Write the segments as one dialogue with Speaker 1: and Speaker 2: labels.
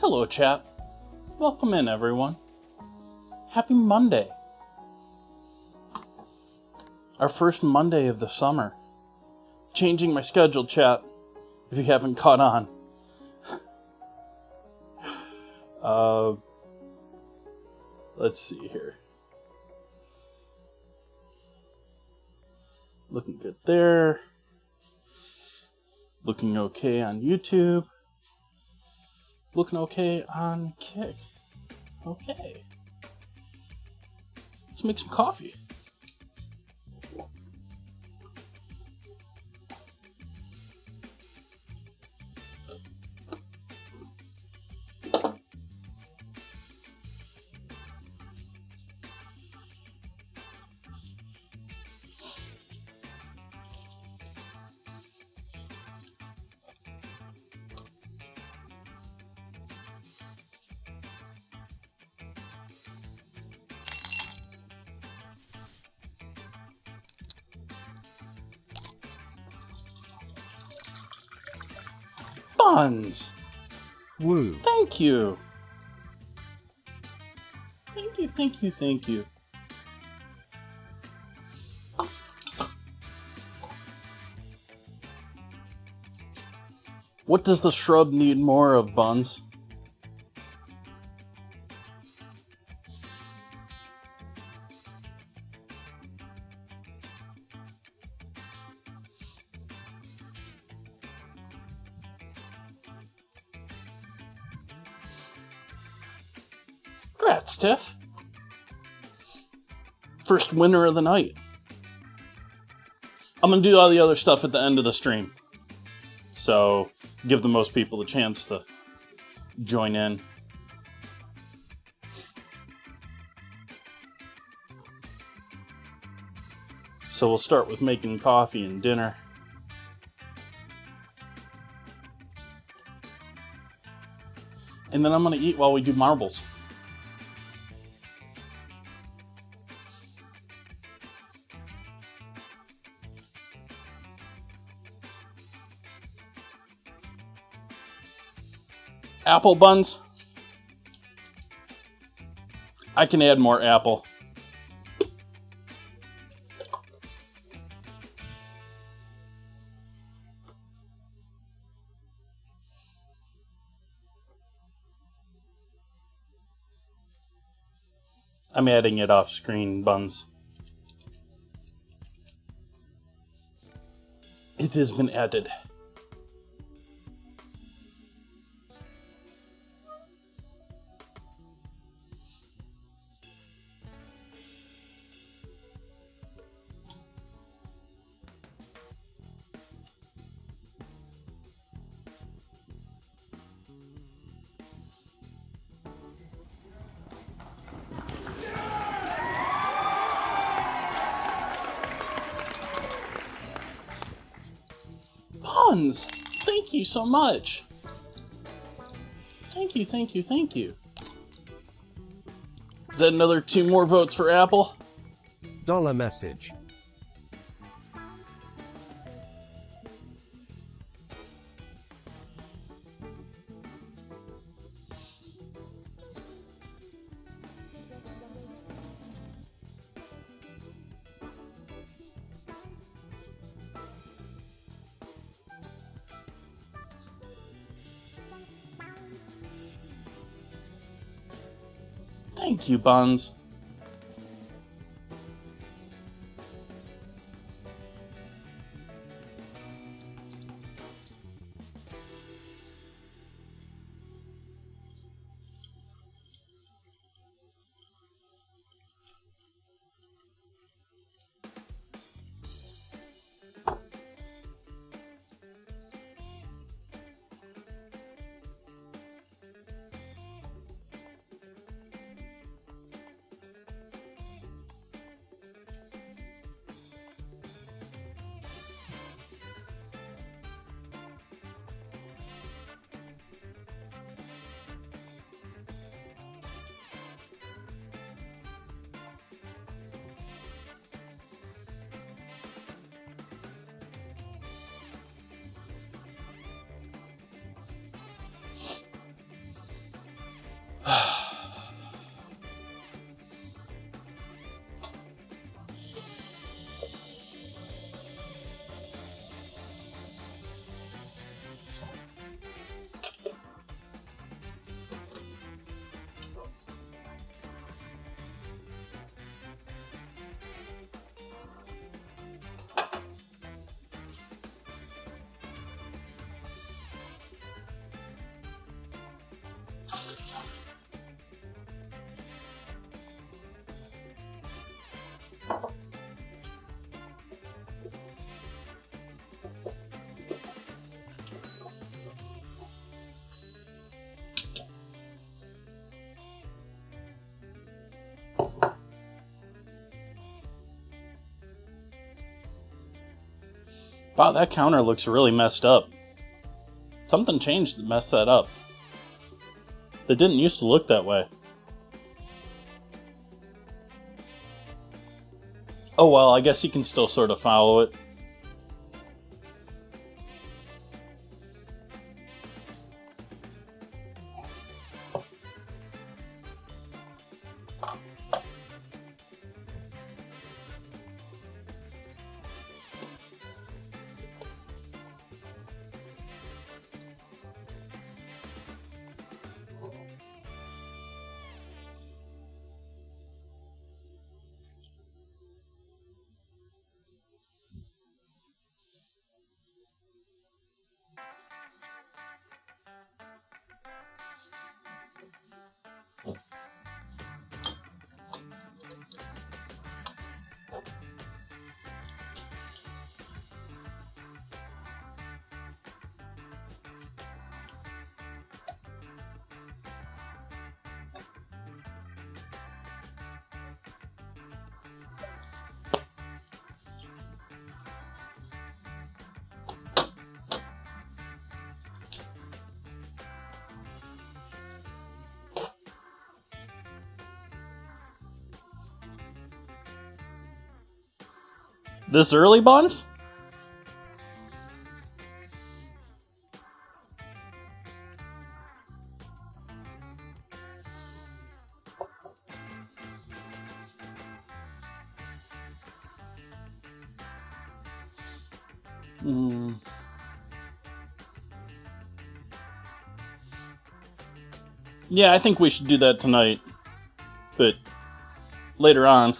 Speaker 1: Hello, chat. Welcome in, everyone. Happy Monday. Our first Monday of the summer. Changing my schedule, chat, if you haven't caught on. Let's see here. Looking good there. Looking okay on YouTube. Looking okay on Kick. Okay. Let's make some coffee. Buns!
Speaker 2: Woo.
Speaker 1: Thank you! Thank you, thank you, thank you. What does the shrub need more of, Buns? Congrats, Tiff. First winner of the night. I'm going to do all the other stuff at the end of the stream. So, give the most people a chance to join in. So we'll start with making coffee and dinner. And then I'm going to eat while we do marbles. Apple buns. I can add more apple. I'm adding it off screen, Buns. It has been added. Buns! Thank you so much. Thank you, thank you, thank you. Is that another 2 more votes for Apple?
Speaker 2: Dollar message.
Speaker 1: Thank you, Buns. Wow, that counter looks really messed up. Something changed that messed that up. That didn't used to look that way. Oh well, I guess you can still sort of follow it. This early buns? Yeah, I think we should do that tonight. But later on.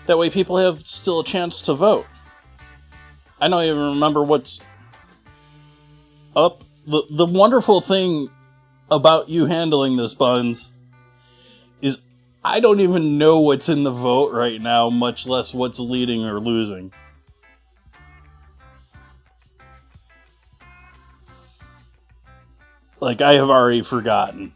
Speaker 1: That way people have still a chance to vote. I don't even remember what's up. The wonderful thing about you handling this, Buns, is I don't even know what's in the vote right now, much less what's leading or losing. Like, I have already forgotten.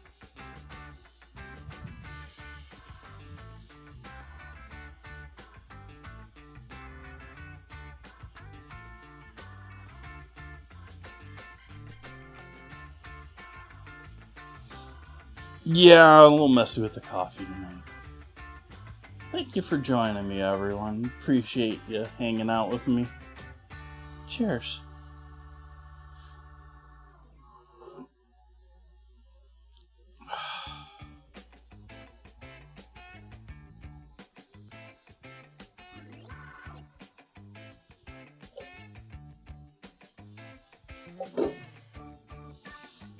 Speaker 1: Yeah, a little messy with the coffee tonight. Thank you for joining me, everyone. Appreciate you hanging out with me. Cheers.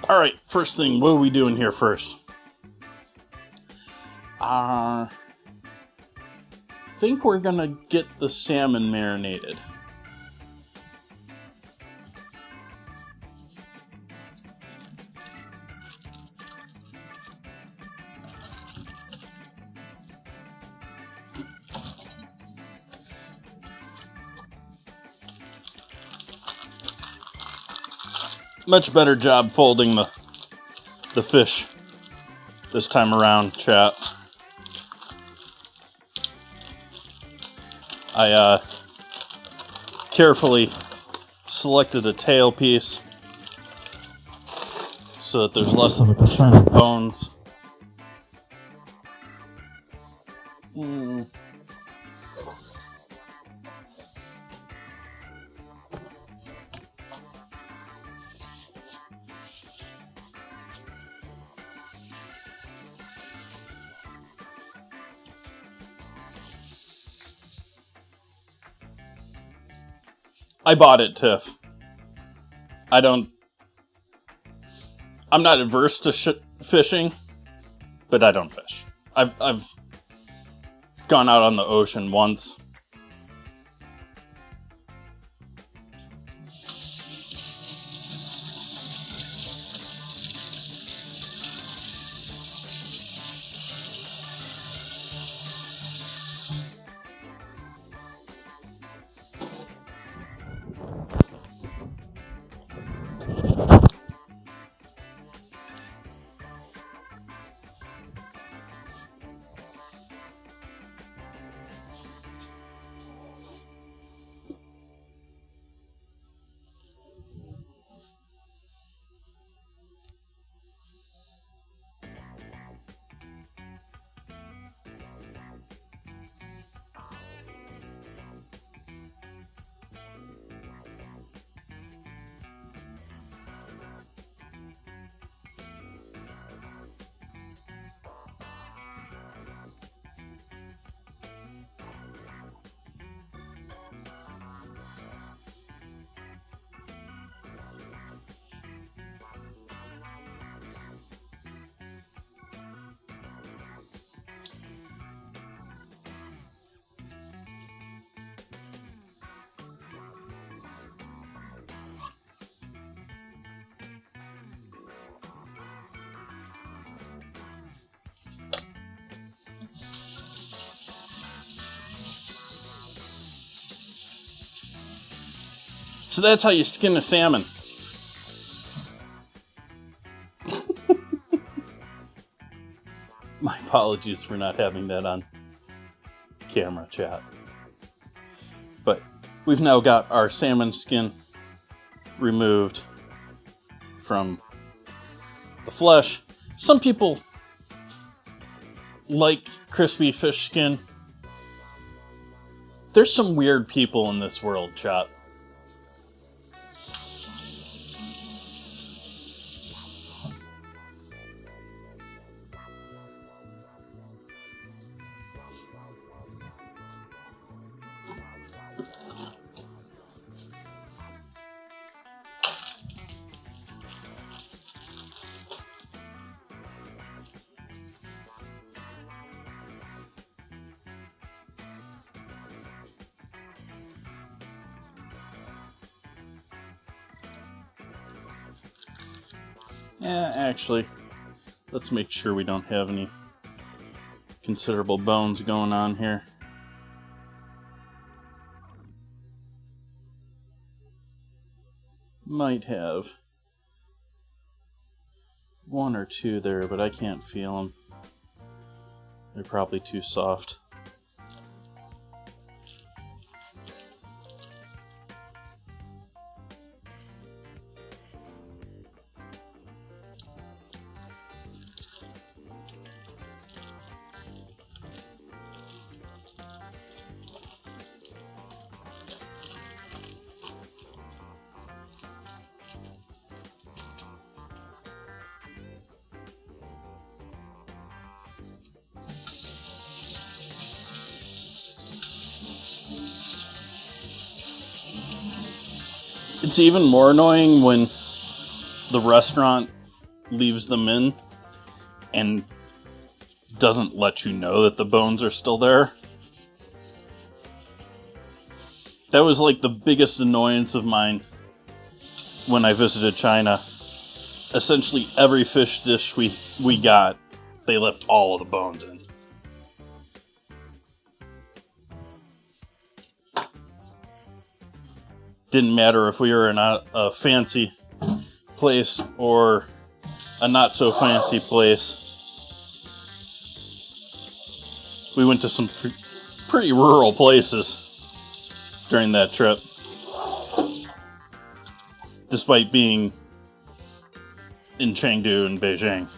Speaker 1: Alright, first thing, what are we doing here first? I think we're gonna get the salmon marinated. Much better job folding the fish this time around, chat. I carefully selected a tail piece so that there's less of a concern of bones. I bought it, Tiff. I'm not adverse to fishing, but I don't fish. I've gone out on the ocean once. So that's how you skin a salmon. My apologies for not having that on camera, chat. But we've now got our salmon skin removed from the flesh. Some people like crispy fish skin. There's some weird people in this world, chat. Yeah, actually, let's make sure we don't have any considerable bones going on here. Might have one or two there, but I can't feel them. They're probably too soft. It's even more annoying when the restaurant leaves them in and doesn't let you know that the bones are still there. That was like the biggest annoyance of mine when I visited China. Essentially every fish dish we got, they left all of the bones in. Didn't matter if we were in a fancy place or a not so fancy place. We went to some pretty rural places during that trip, despite being in Chengdu and Beijing.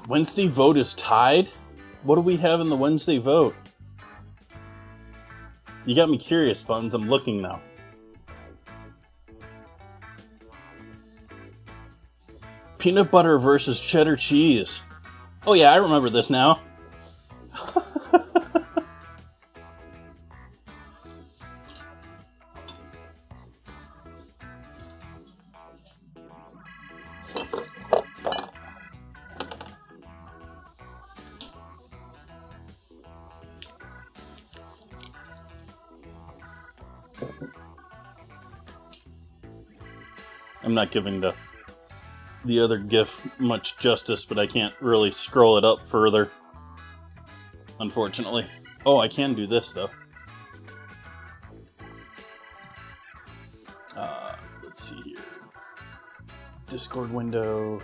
Speaker 1: Wednesday vote is tied? What do we have in the Wednesday vote? You got me curious, Buns. I'm looking now. Peanut butter versus cheddar cheese. Oh yeah, I remember this now. I'm not giving the the other GIF much justice, but I can't really scroll it up further, unfortunately. Oh, I can do this though. Let's see here. Discord window.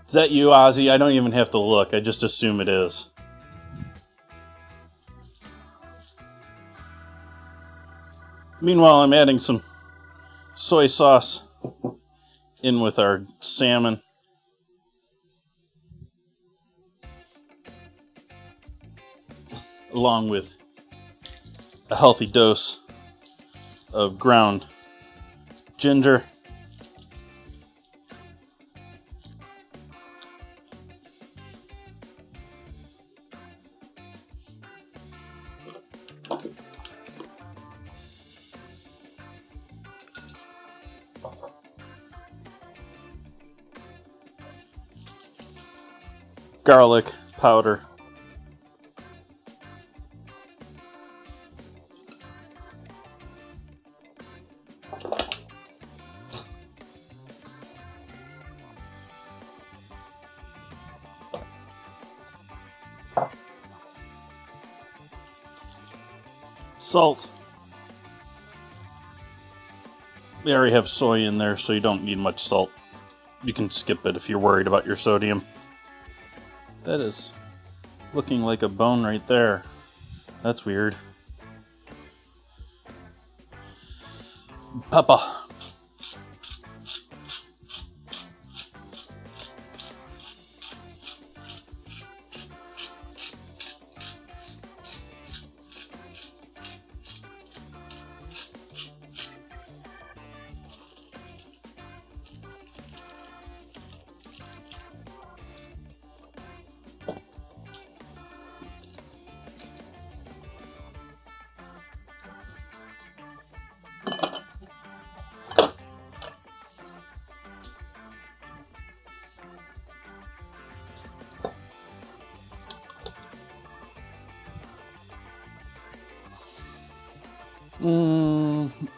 Speaker 1: Is that you, Ozzy? I don't even have to look. I just assume it is. Meanwhile, I'm adding some soy sauce in with our salmon. Along with a healthy dose of ground ginger. Garlic powder. Salt. We already have soy in there, so you don't need much salt. You can skip it if you're worried about your sodium. That is looking like a bone right there. That's weird. Pepper.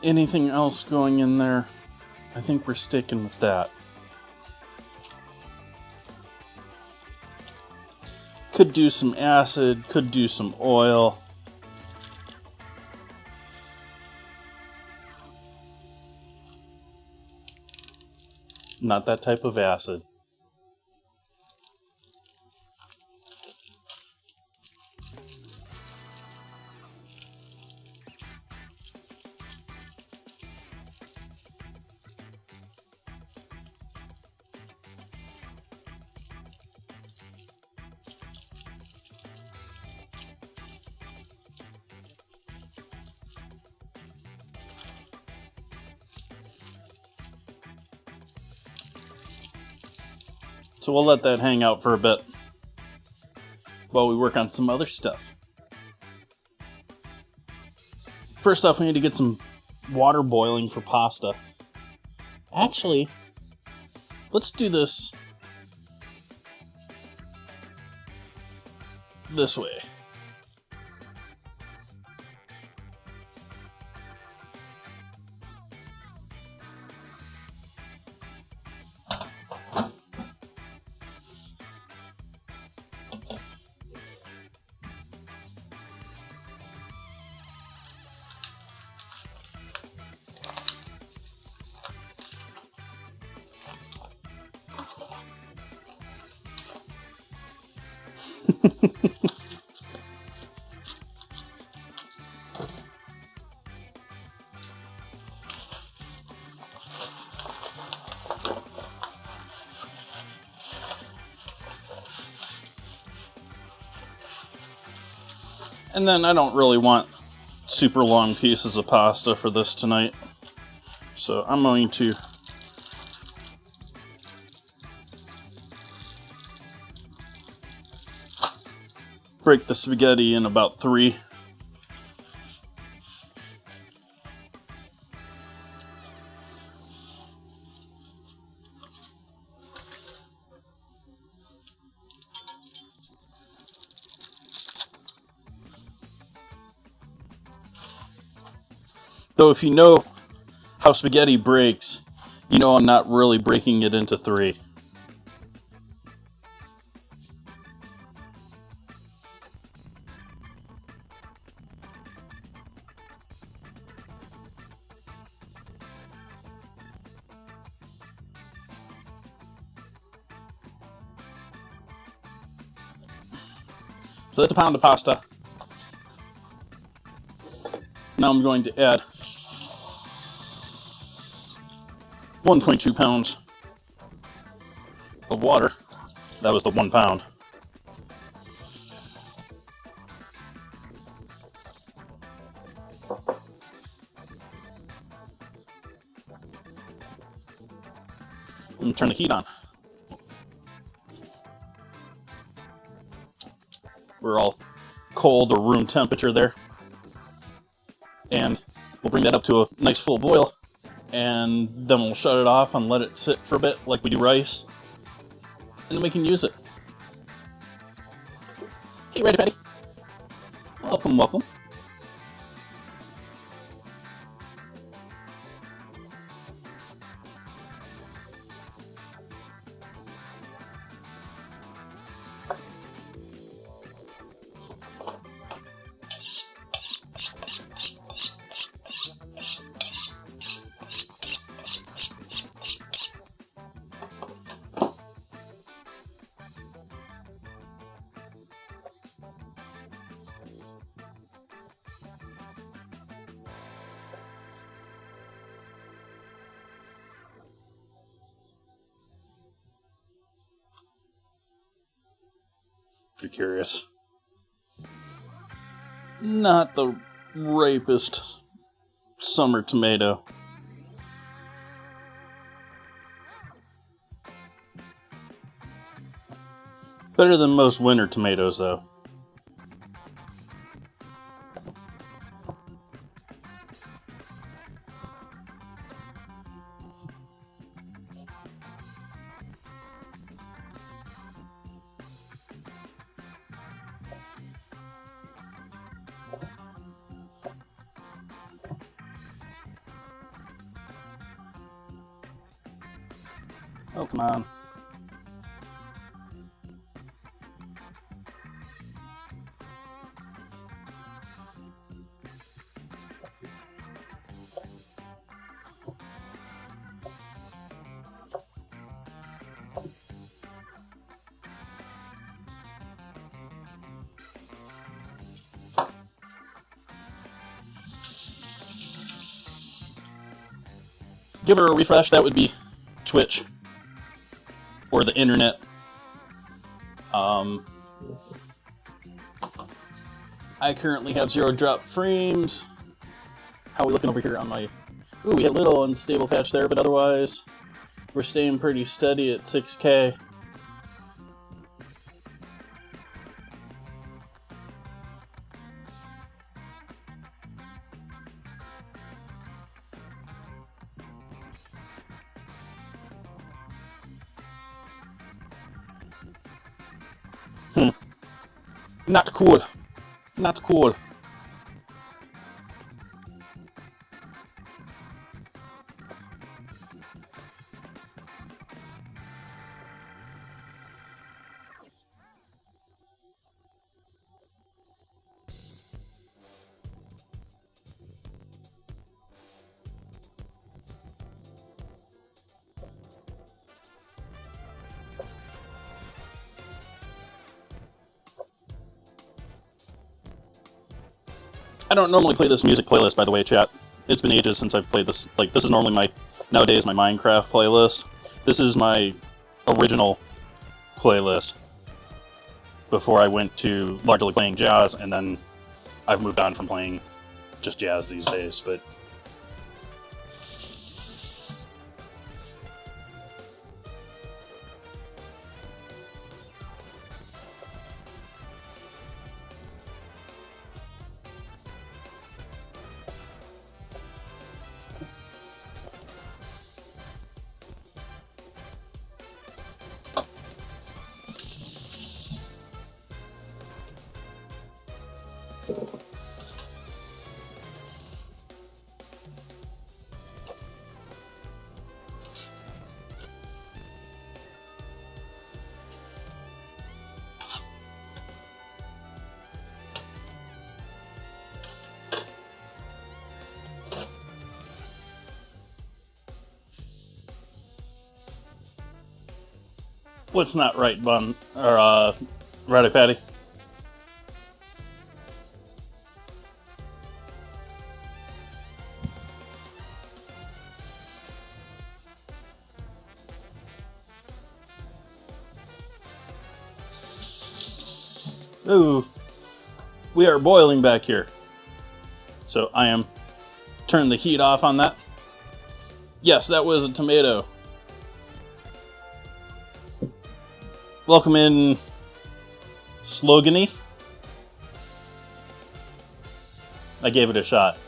Speaker 1: Anything else going in there? I think we're sticking with that. Could do some acid, could do some oil. Not that type of acid. So we'll let that hang out for a bit while we work on some other stuff. First off, we need to get some water boiling for pasta. Actually, let's do this way. And then I don't really want super long pieces of pasta for this tonight. So I'm going to break the spaghetti in about 3. Though if you know how spaghetti breaks, you know I'm not really breaking it into 3. So that's a pound of pasta. Now I'm going to add 1.2 pounds of water. That was the 1 pound. And turn the heat on. We're all cold or room temperature there. And we'll bring that up to a nice full boil. And then we'll shut it off and let it sit for a bit like we do rice. And then we can use it. Hey, Ready Patty. Welcome, welcome. If you're curious. Not the ripest summer tomato. Better than most winter tomatoes, though. Oh, come on. Give her a refresh, that would be Twitch. Or the internet. I currently have 0 drop frames. How are we looking over here on my... Ooh, we had a little unstable patch there, but otherwise we're staying pretty steady at 6K. Not cool. Not cool. I don't normally play this music playlist, by the way, chat. It's been ages since I've played this. Like, this is normally nowadays my Minecraft playlist. This is my original playlist before I went to largely playing jazz, and then I've moved on from playing just jazz these days, but... What's not right, Bun? Or, Righty Patty? Ooh, we are boiling back here. So I am turn the heat off on that. Yes, that was a tomato. Welcome in, Slogany. I gave it a shot.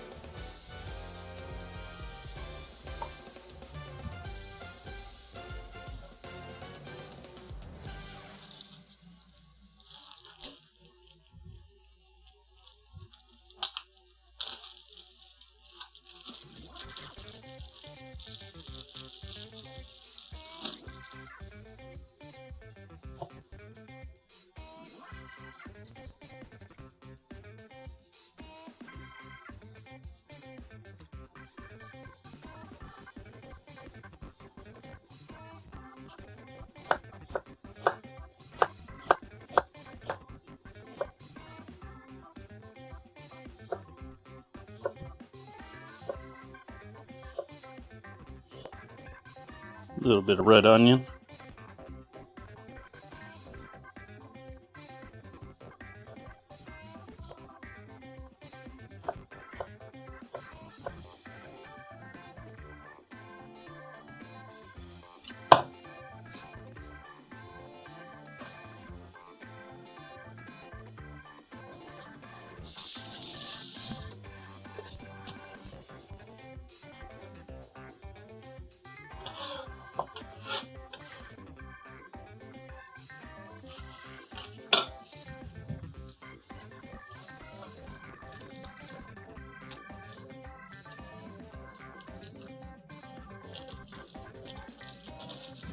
Speaker 1: A little bit of red onion.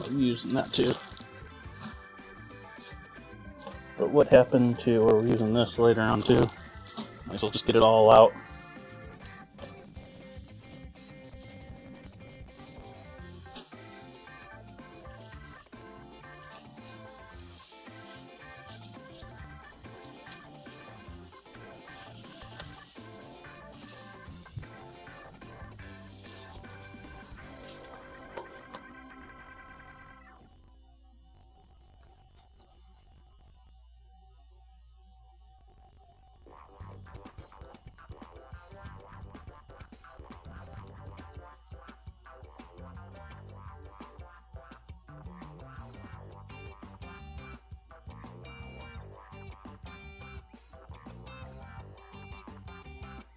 Speaker 1: I'm using that too. But what happened to, or we're using this later on too. Might as well just get it all out.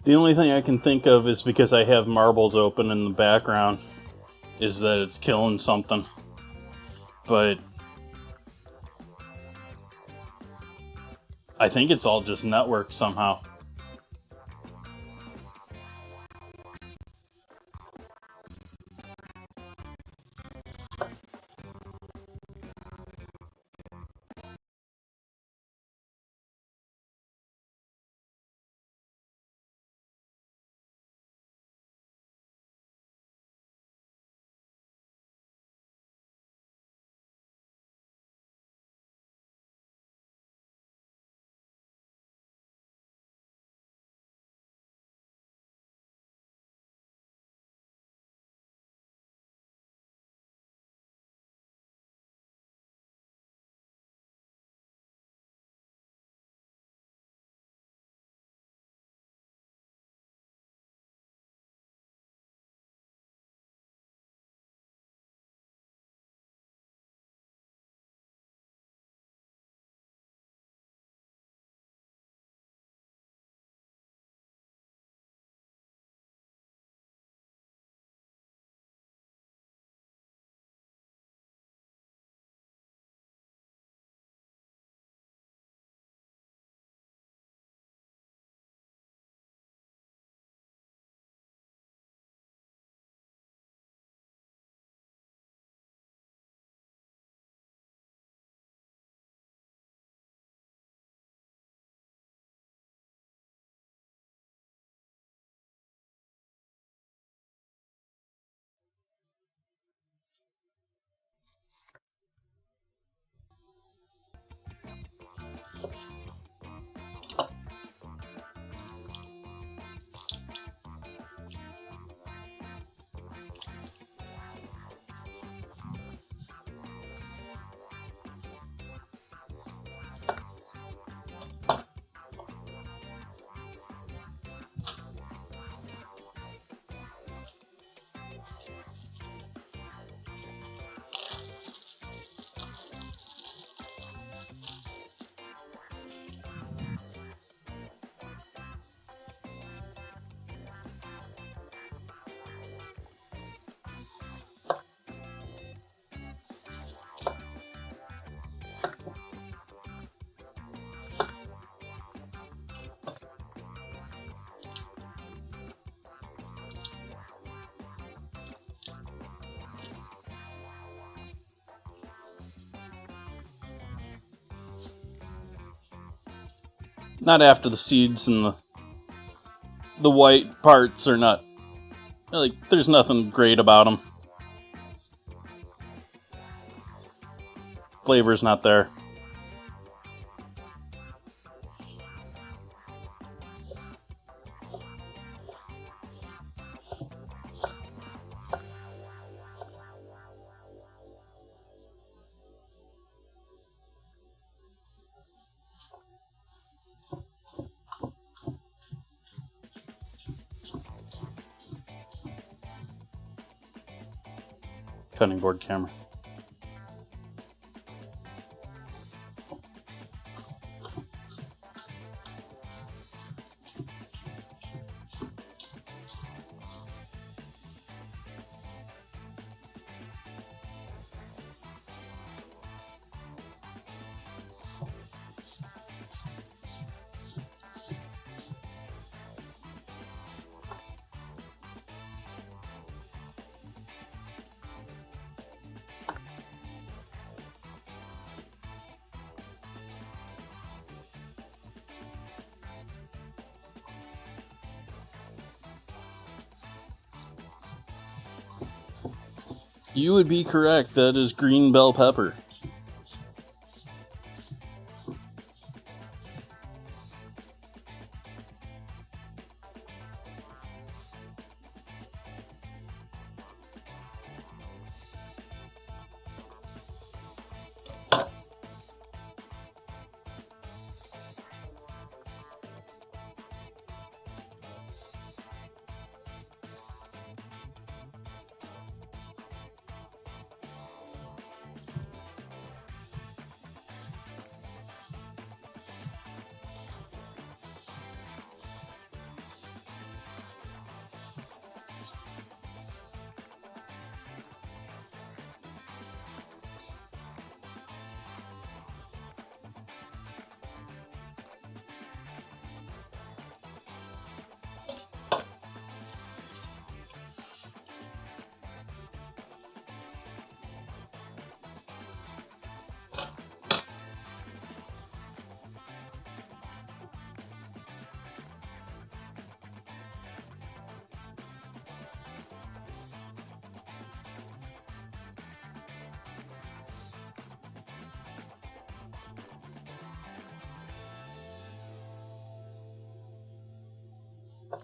Speaker 1: The only thing I can think of is because I have marbles open in the background, is that it's killing something. But I think it's all just network somehow. Not after the seeds and the white parts are not, like, there's nothing great about them. Flavor's not there. Cutting board camera. You would be correct. That is green bell pepper.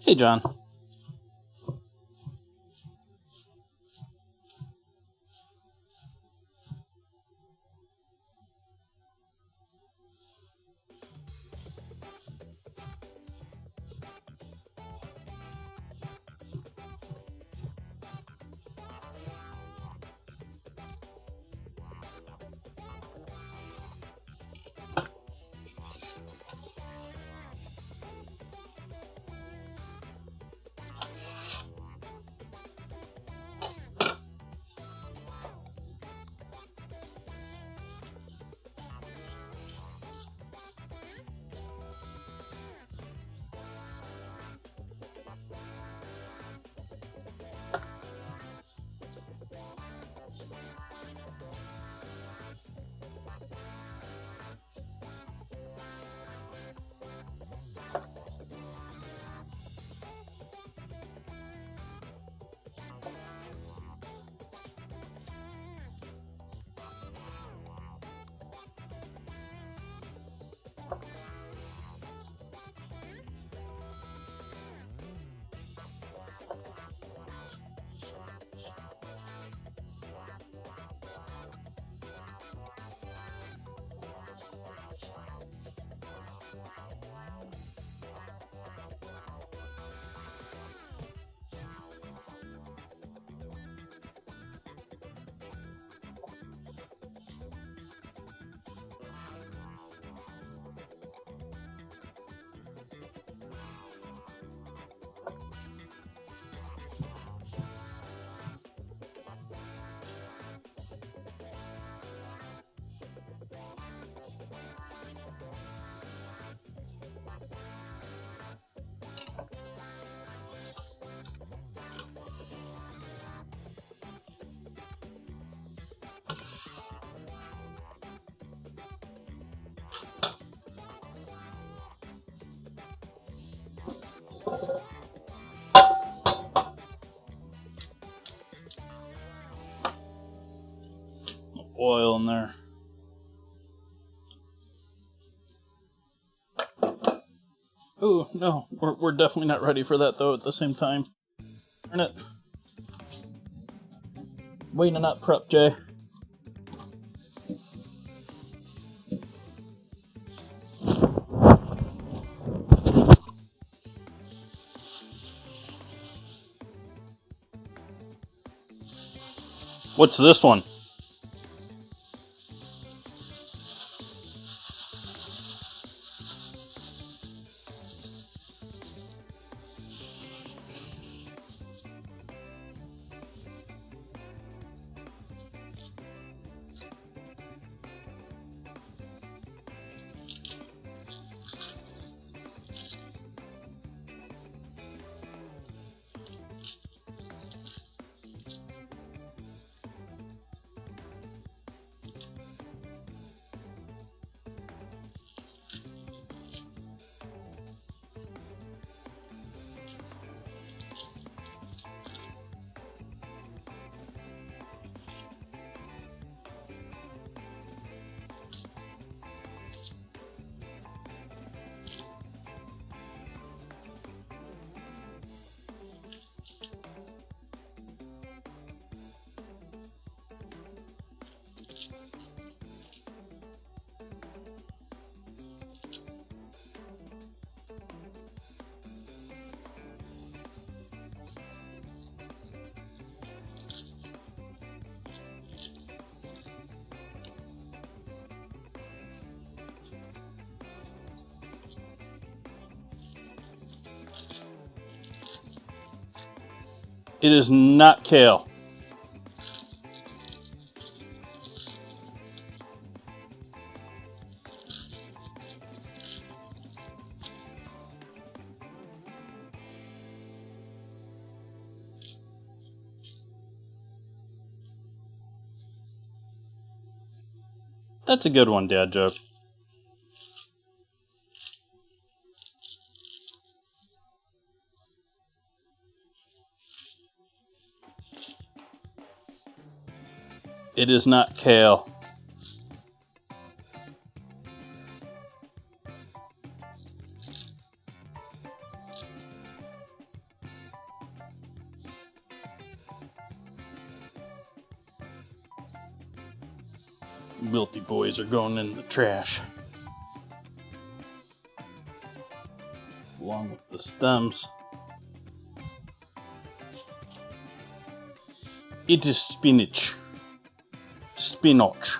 Speaker 1: Hey, John. oil in there. Ooh, no, we're definitely not ready for that though at the same time. Darn it. Way to not prep, Jay. What's this one? It is not kale. That's a good one, dad joke. It is not kale. Wilty boys are going in the trash. Along with the stems. It is spinach. Spinach.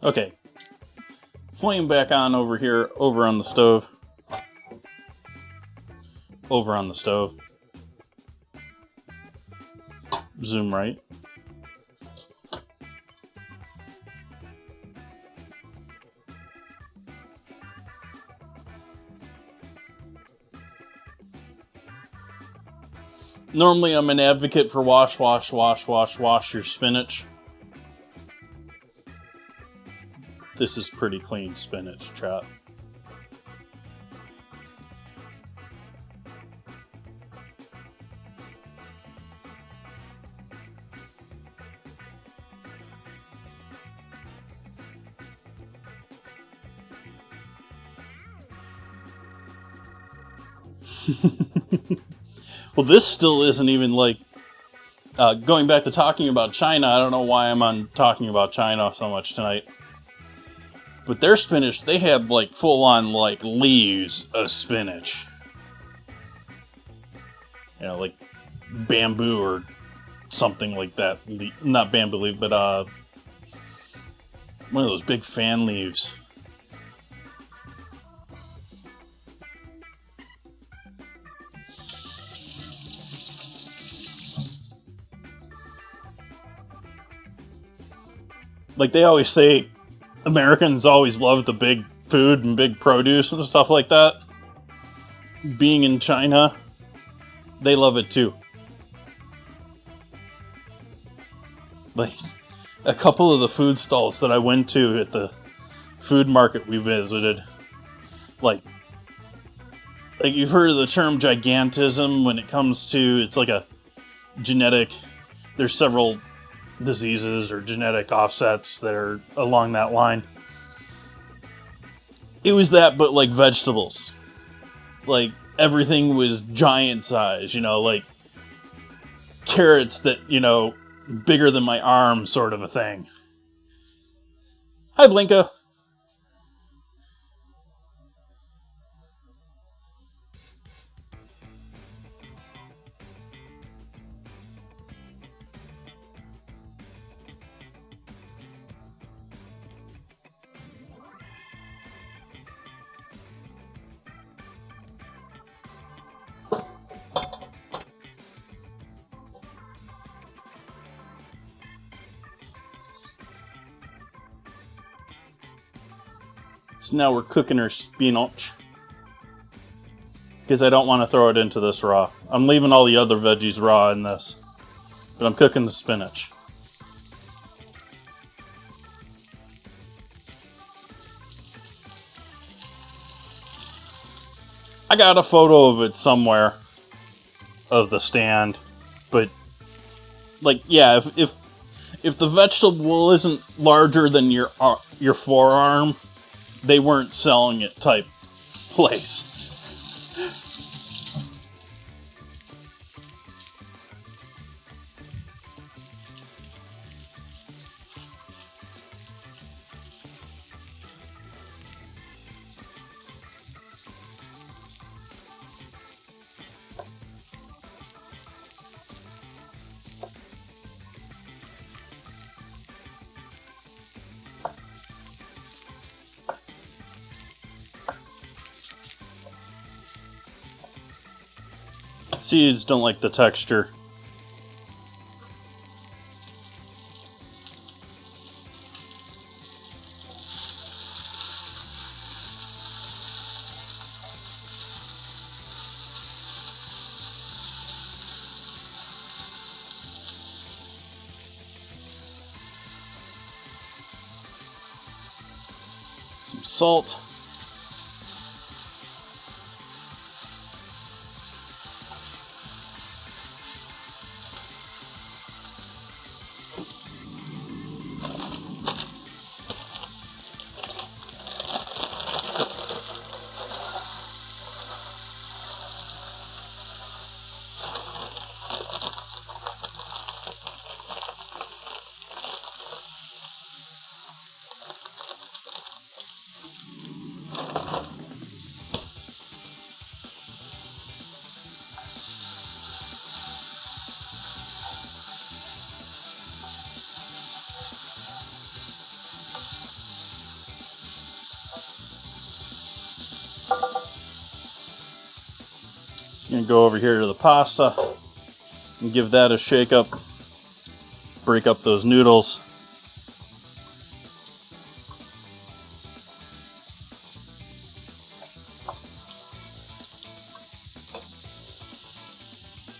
Speaker 1: Okay, flame back on over here, over on the stove. zoom right. Normally I'm an advocate for wash your spinach. This is pretty clean spinach, chat. Well, this still isn't even like, going back to talking about China, I don't know why I'm on talking about China so much tonight. But their spinach, they had like full-on like leaves of spinach. You know, like bamboo or something like that. Not bamboo leaf, but one of those big fan leaves. Like they always say, Americans always love the big food and big produce and stuff like that. Being in China, they love it too. Like a couple of the food stalls that I went to at the food market we visited, like you've heard of the term gigantism when it comes to, it's like a genetic, there's several diseases or genetic offsets that are along that line. It was that, but like vegetables. Like everything was giant size, you know, like carrots that, you know, bigger than my arm sort of a thing. Hi, Blinka. So now we're cooking our spinach. Because I don't want to throw it into this raw. I'm leaving all the other veggies raw in this. But I'm cooking the spinach. I got a photo of it somewhere. Of the stand. But, like, yeah, if the vegetable isn't larger than your forearm, they weren't selling it type place. Seeds don't like the texture. Some salt. Gonna go over here to the pasta and give that a shake up. break up those noodles.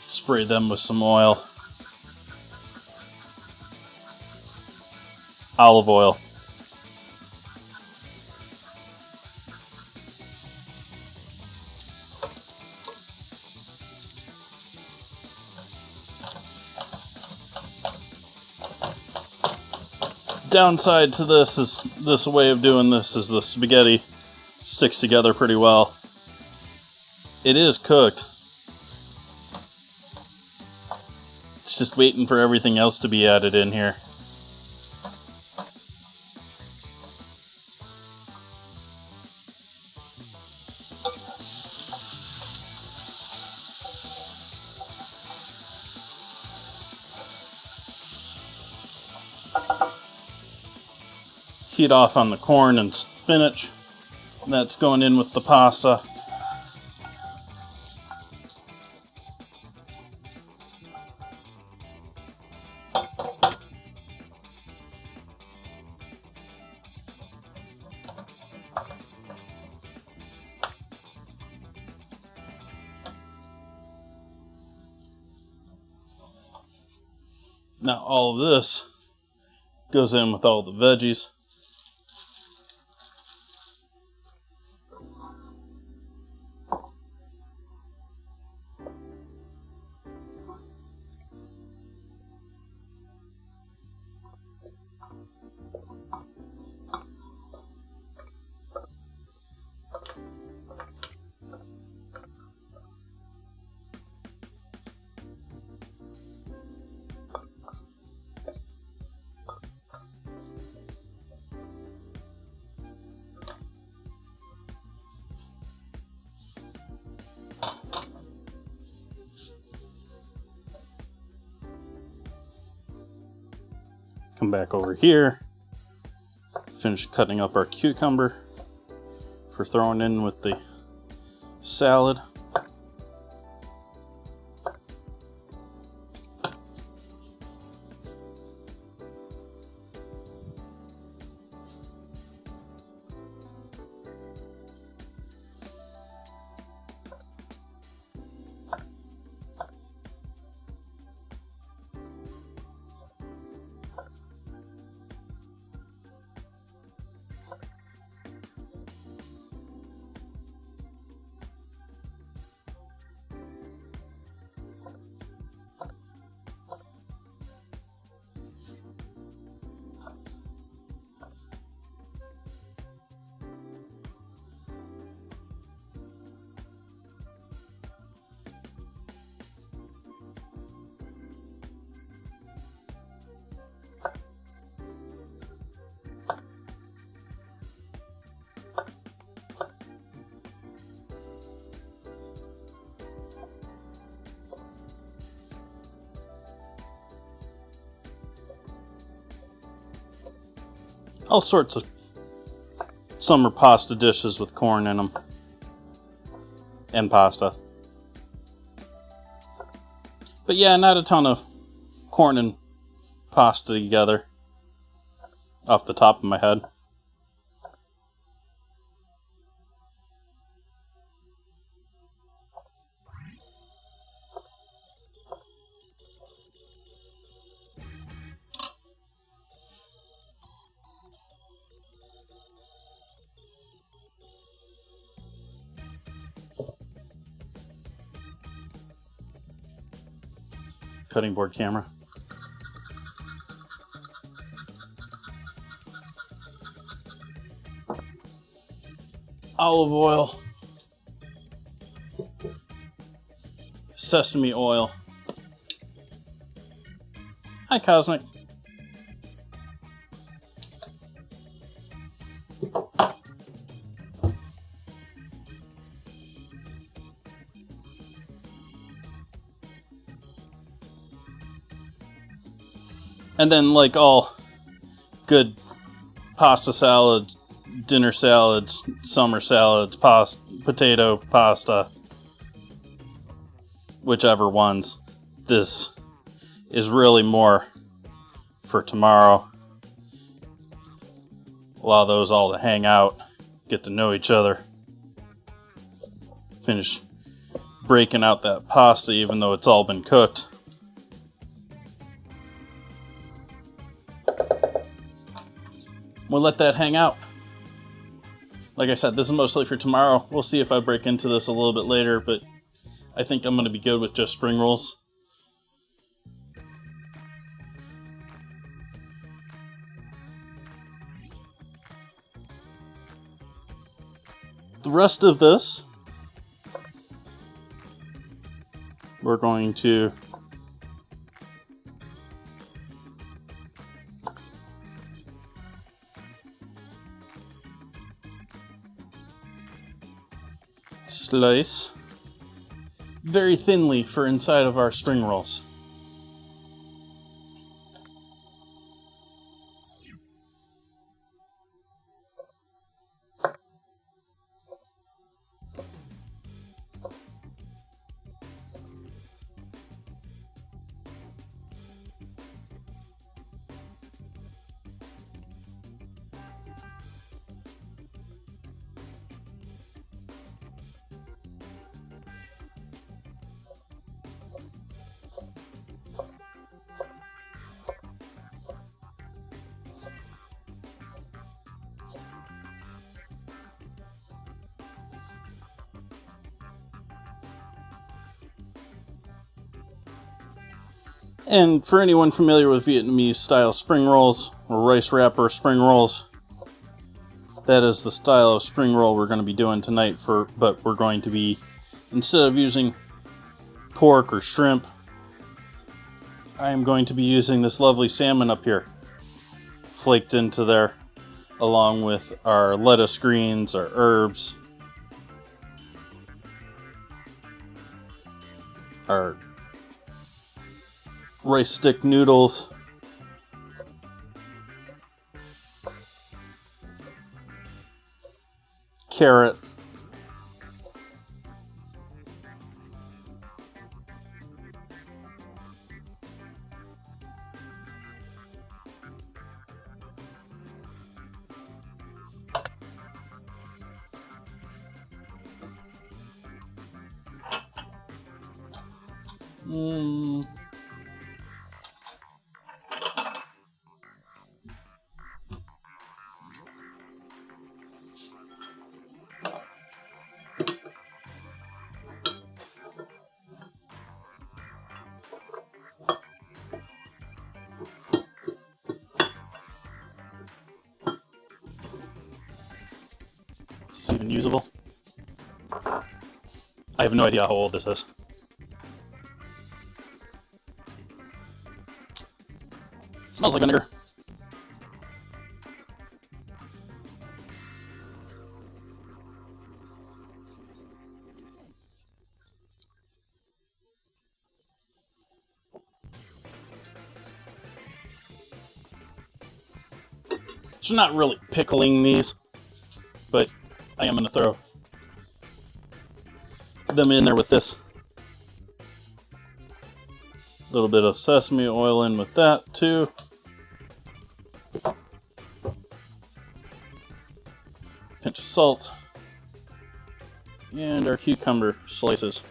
Speaker 1: Spray them with some oil. Olive oil. Downside to this way of doing this is the spaghetti sticks together pretty well. It is cooked. It's just waiting for everything else to be added in here. Heat off on the corn and spinach. That's going in with the pasta. Now all of this goes in with all the veggies. Come back over here, finish cutting up our cucumber for throwing in with the salad. All sorts of summer pasta dishes with corn in them and pasta. But yeah, not a ton of corn and pasta together off the top of my head. Cutting board camera. Olive oil. Sesame oil. Hi, Cosmic. And then, like all good pasta salads, dinner salads, summer salads, potato pasta, whichever ones, this is really more for tomorrow. Allow those all to hang out, get to know each other. Finish breaking out that pasta even though it's all been cooked. We'll let that hang out. Like I said, this is mostly for tomorrow. We'll see if I break into this a little bit later, but I think I'm going to be good with just spring rolls. The rest of this, we're going to slice very thinly for inside of our spring rolls. And for anyone familiar with Vietnamese style spring rolls or rice wrapper spring rolls, that is the style of spring roll we're going to be doing tonight. But we're going to be, instead of using pork or shrimp, I am going to be using this lovely salmon up here, flaked into there, along with our lettuce greens, our herbs, our rice stick noodles, carrot, Is this even usable? I have no idea how old this is. It smells like vinegar. So not really pickling these, but I am going to throw them in there with this. A little bit of sesame oil in with that too. Pinch of salt. And our cucumber slices.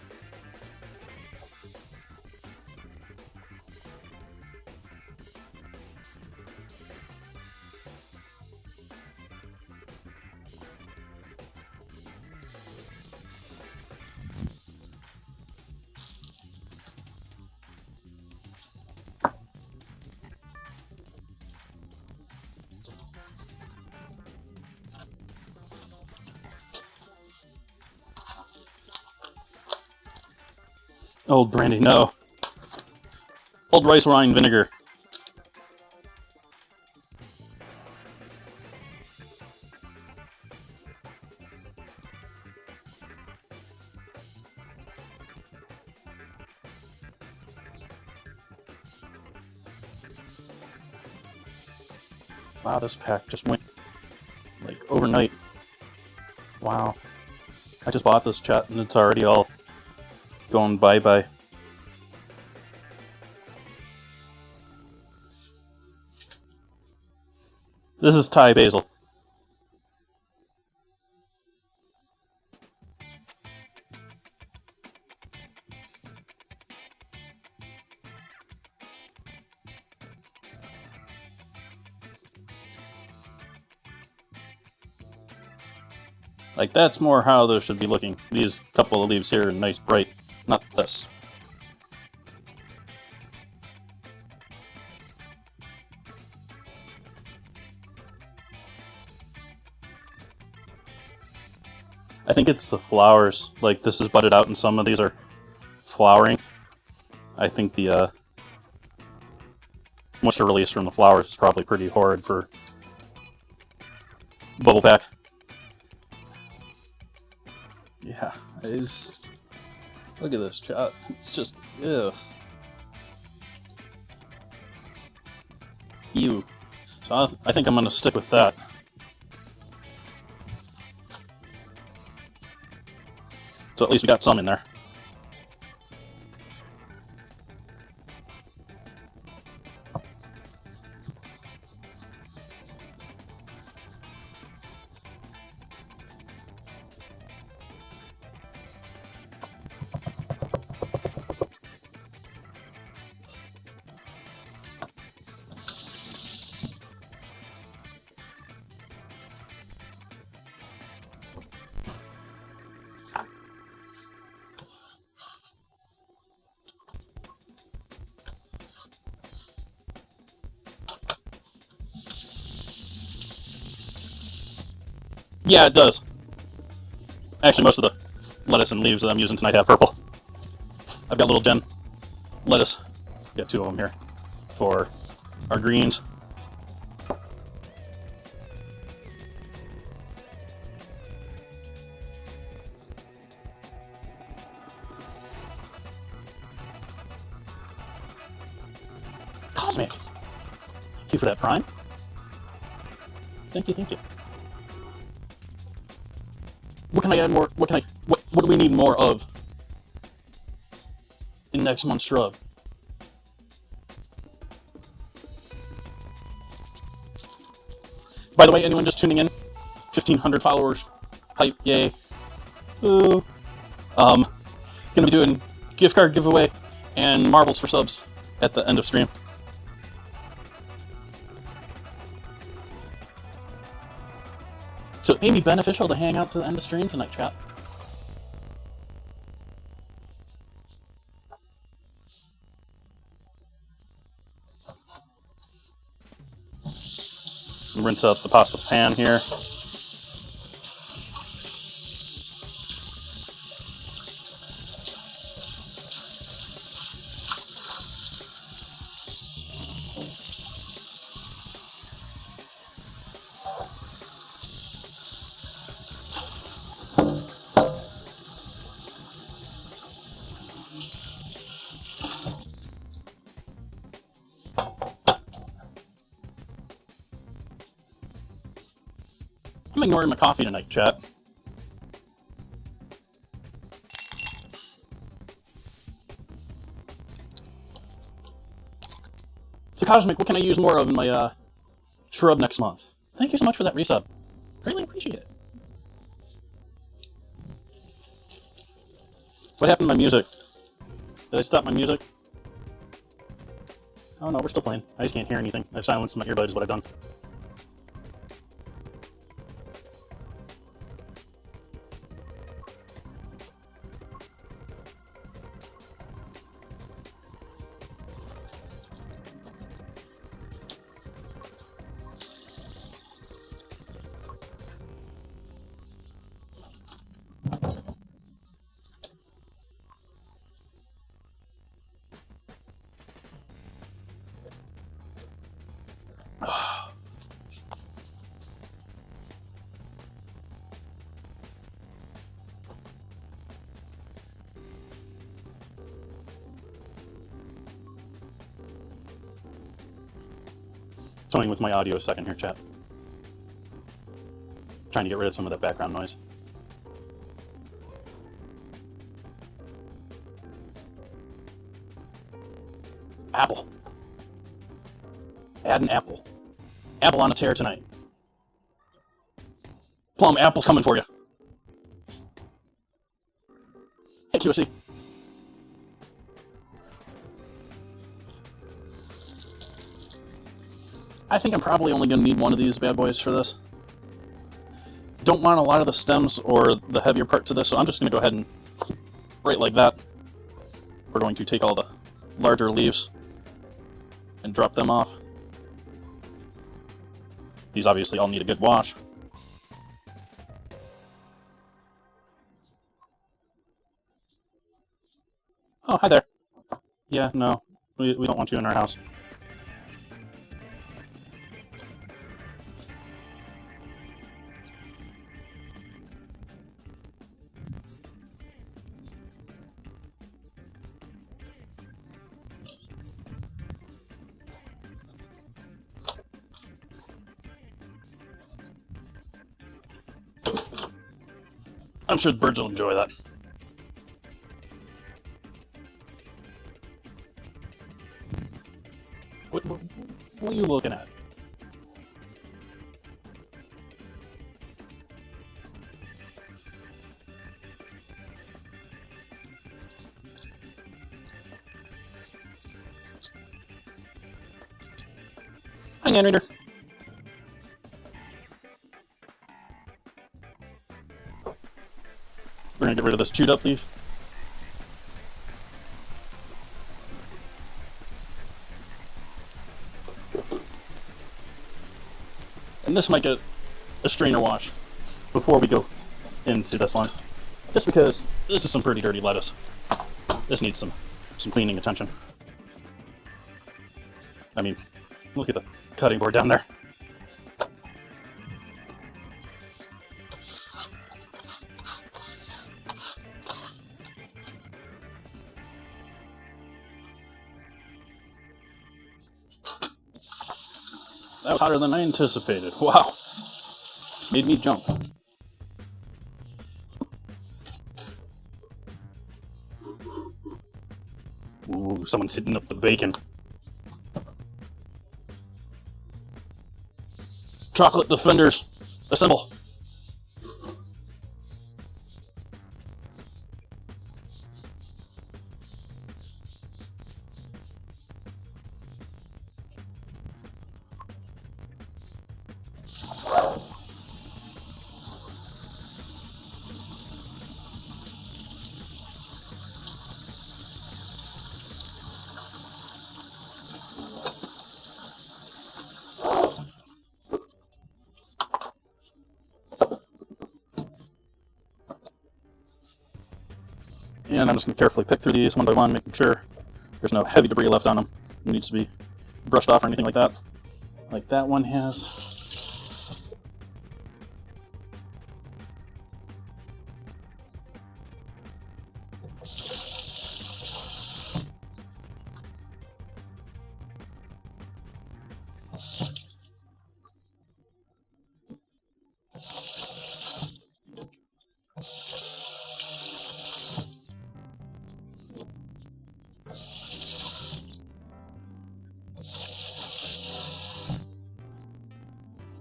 Speaker 1: Old brandy, no. Old rice wine vinegar. Wow, this pack just went like overnight. Wow. I just bought this, chat, and it's already all going bye-bye. This is Thai basil. Like, that's more how those should be looking. These couple of leaves here are nice bright, not this. I think it's the flowers. Like, this is budded out and some of these are flowering. I think the moisture release from the flowers is probably pretty horrid for bubble pack. Yeah, look at this chat. It's just, ugh. Ew. So I think I'm going to stick with that. So at least we got some in there. Yeah, it does. Actually, most of the lettuce and leaves that I'm using tonight have purple. I've got little gem lettuce. Got two of them here for our greens. Cosmic! Thank you for that, Prime. Thank you, thank you. What can I add more? What do we need more of in next month's shrub? By the way, anyone just tuning in? 1,500 followers. Hype, yay. Ooh. Gonna be doing gift card giveaway and marbles for subs at the end of stream. So it may be beneficial to hang out to the end of stream tonight, chat. Rinse out the pasta pan here. I'm ignoring my coffee tonight, chat. So Cosmic, what can I use more of in my shrub next month? Thank you so much for that resub. Greatly appreciate it. What happened to my music? Did I stop my music? Oh no, we're still playing. I just can't hear anything. I've silenced my earbuds is what I've done. Toying with my audio a second here, chat. Trying to get rid of some of that background noise. Apple. Add an apple. Apple on a tear tonight. Plum, apple's coming for you. Hey, QSC. I think I'm probably only going to need one of these bad boys for this. Don't want a lot of the stems or the heavier part to this, so I'm just going to go ahead and right like that. We're going to take all the larger leaves and drop them off. These obviously all need a good wash. Oh, hi there. Yeah, no, we don't want you in our house. I'm sure the birds will enjoy that. What are you looking at? Hang on, reader. We're going to get rid of this chewed up leaf. And this might get a strainer wash before we go into this one. Just because this is some pretty dirty lettuce. This needs some cleaning attention. I mean, look at the cutting board down there. That was hotter than I anticipated. Wow. Made me jump. Ooh, someone's hitting up the bacon. Chocolate defenders, assemble. And I'm just going to carefully pick through these one by one, making sure there's no heavy debris left on them. It needs to be brushed off or anything like that. Like that one has.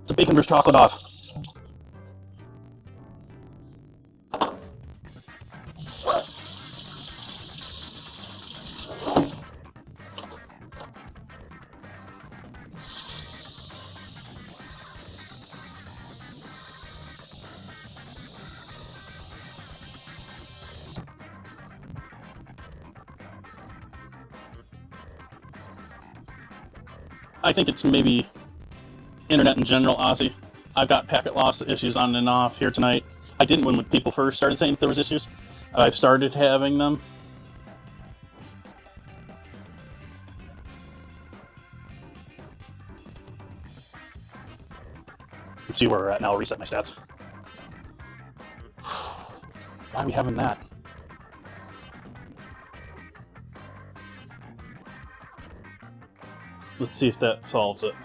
Speaker 1: The bacon versus chocolate off. I think it's maybe internet in general, Aussie. I've got packet loss issues on and off here tonight. I didn't when people first started saying there was issues. I've started having them. Let's see where we're at now. I'll reset my stats. Why are we having that? Let's see if that solves it.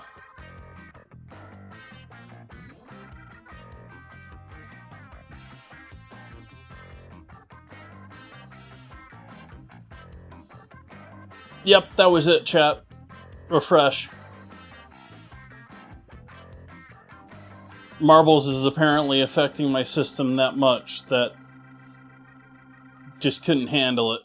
Speaker 1: Yep, that was it, chat. Refresh. marbles is apparently affecting my system that much that just couldn't handle it.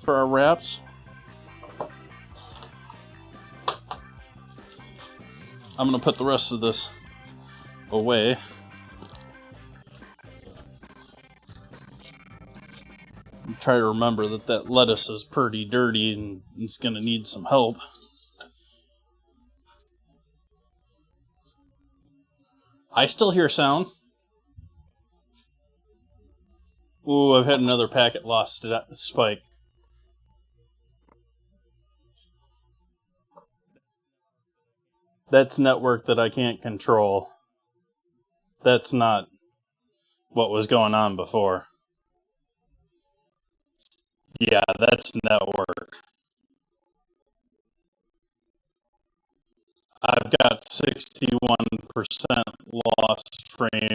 Speaker 1: For our wraps, I'm going to put the rest of this away. Try to remember that lettuce is pretty dirty and it's going to need some help. I still hear sound. Ooh, I've had another packet lost to spike. That's network that I can't control. That's not what was going on before. Yeah, that's network. I've got 61% lost frame.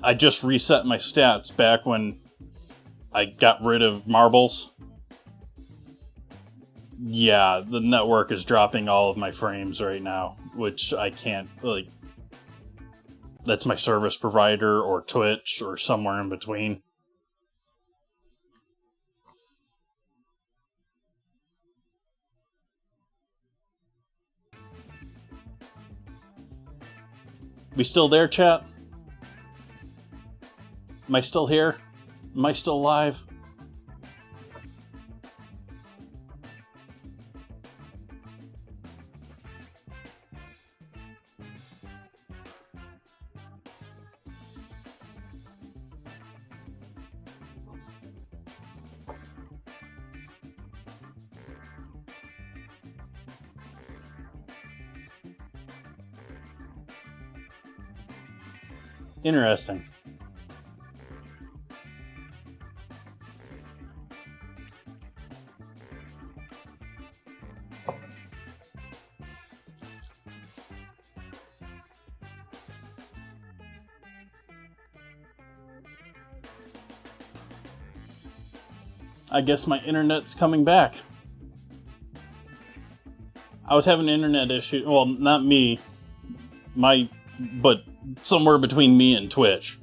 Speaker 1: I just reset my stats back when I got rid of marbles. Yeah, the network is dropping all of my frames right now, which I can't, like, that's my service provider or Twitch or somewhere in between. We still there, chat? Am I still here? Am I still live? Interesting. I guess my internet's coming back. I was having an internet issue. Well, not me. But somewhere between me and Twitch.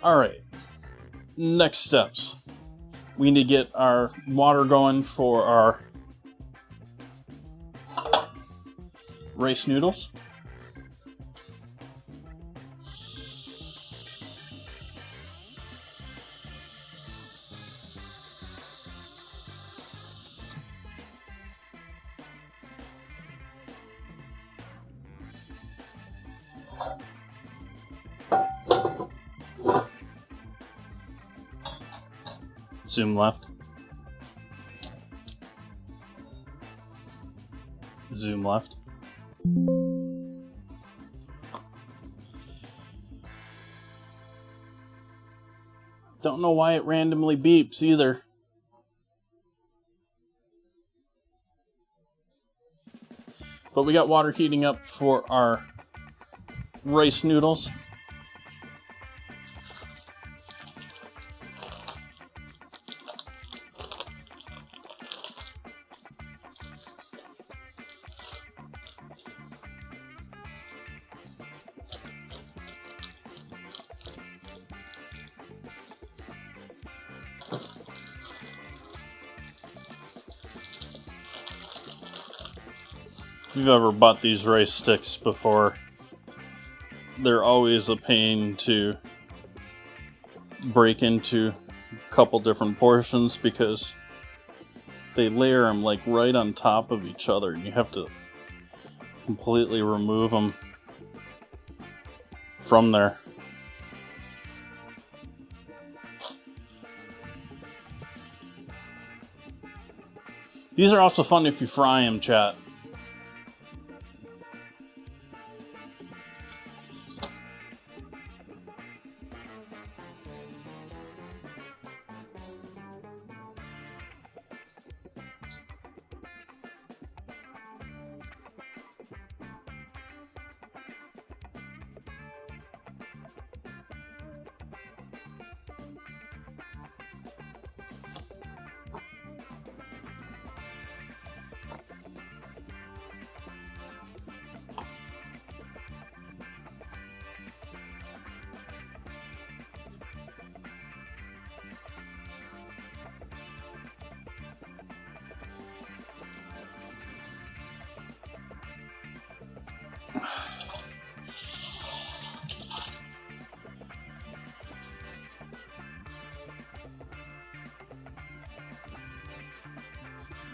Speaker 1: Alright. Next steps. We need to get our water going for our rice noodles. Zoom left. Zoom left. Don't know why it randomly beeps either. But we got water heating up for our rice noodles. you've ever bought these rice sticks before, they're always a pain to break into a couple different portions because they layer them like right on top of each other, and you have to completely remove them from there. These are also fun if you fry them, chat.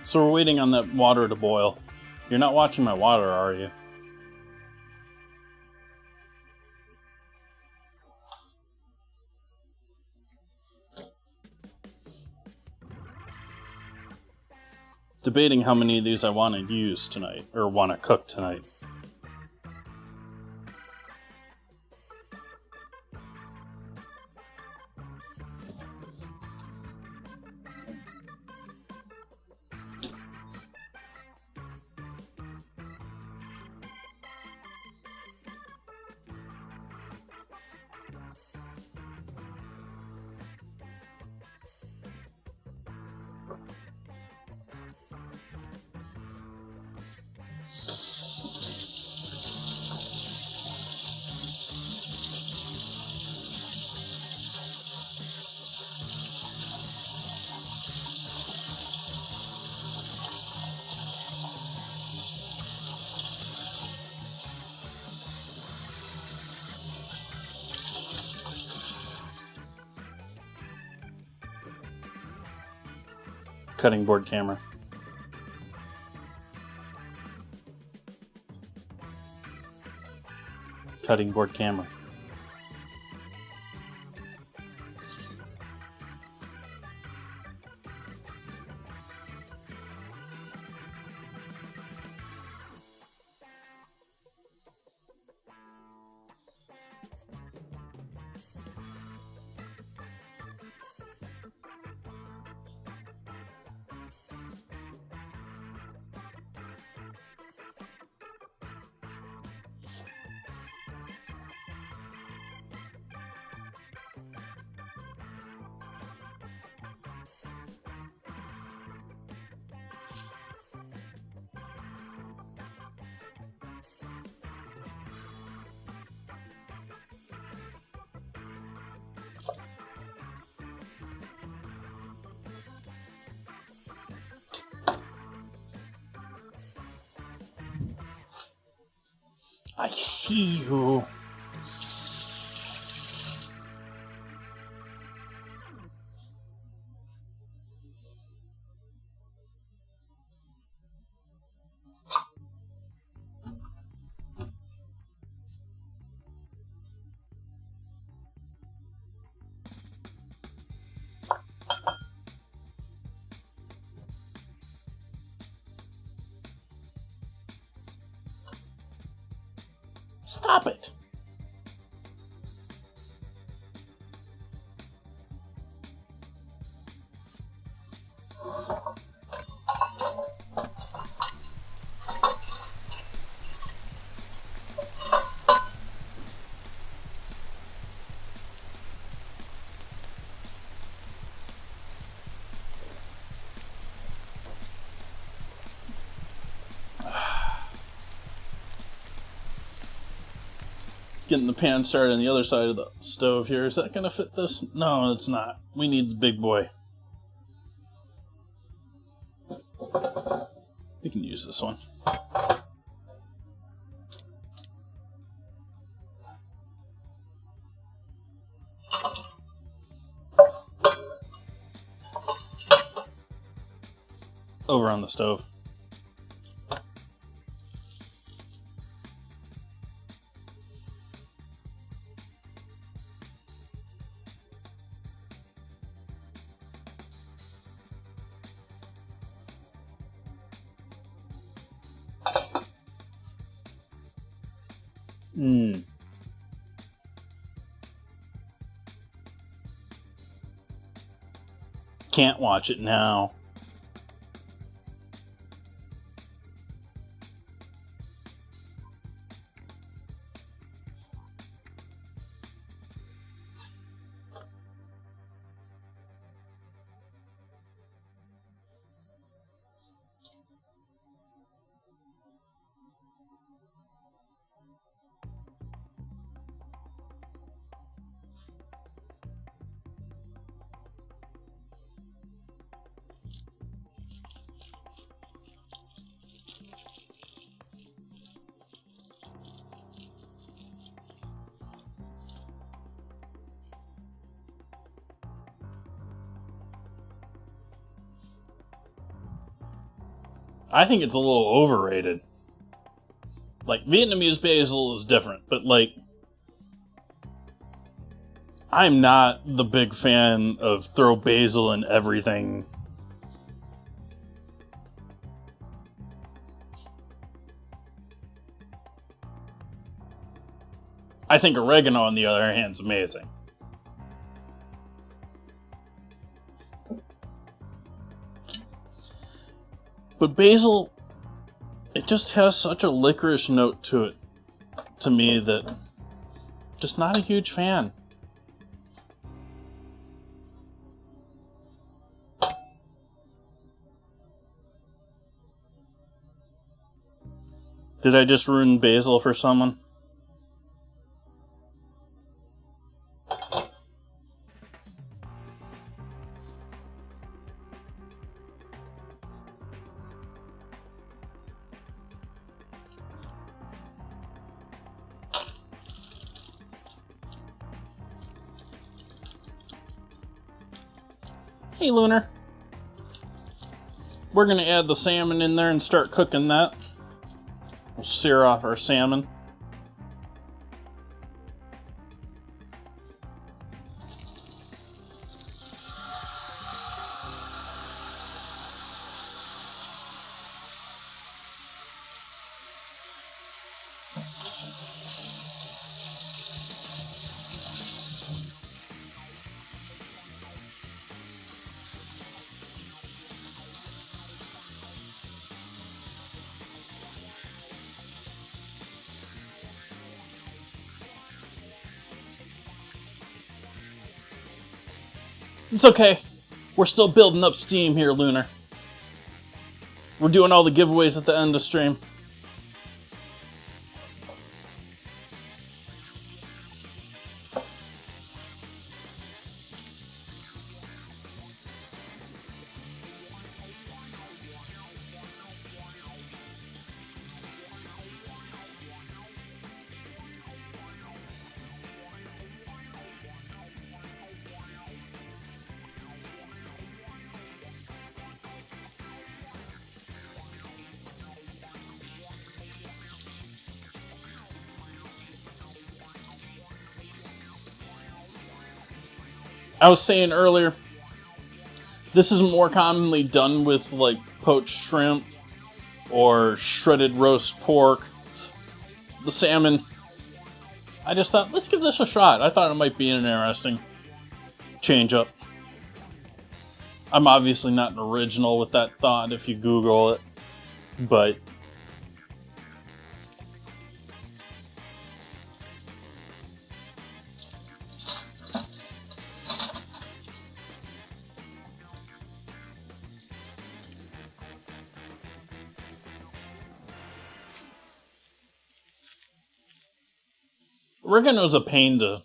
Speaker 1: So we're waiting on that water to boil. You're not watching my water, are you? Debating how many of these I want to use tonight, or want to cook tonight. Cutting board camera. Cutting board camera. I see you. Stop it. Getting the pan started on the other side of the stove here. Is that going to fit this? No, it's not. We need the big boy. We can use this one. over on the stove. Can't watch it now. I think it's a little overrated. Like, Vietnamese basil is different, but like, I'm not the big fan of throw basil in everything. I think oregano, on the other hand, is amazing. But basil, it just has such a licorice note to it, to me, that just not a huge fan. Did I just ruin basil for someone? Hey, Lunar. We're going to add the salmon in there and start cooking that. We'll sear off our salmon. It's okay. We're still building up steam here, Lunar. We're doing all the giveaways at the end of stream. I was saying earlier, this is more commonly done with like poached shrimp or shredded roast pork. The salmon, I just thought, let's give this a shot. I thought it might be an interesting change up. I'm obviously not an original with that thought if you Google it, but oregano's a pain to...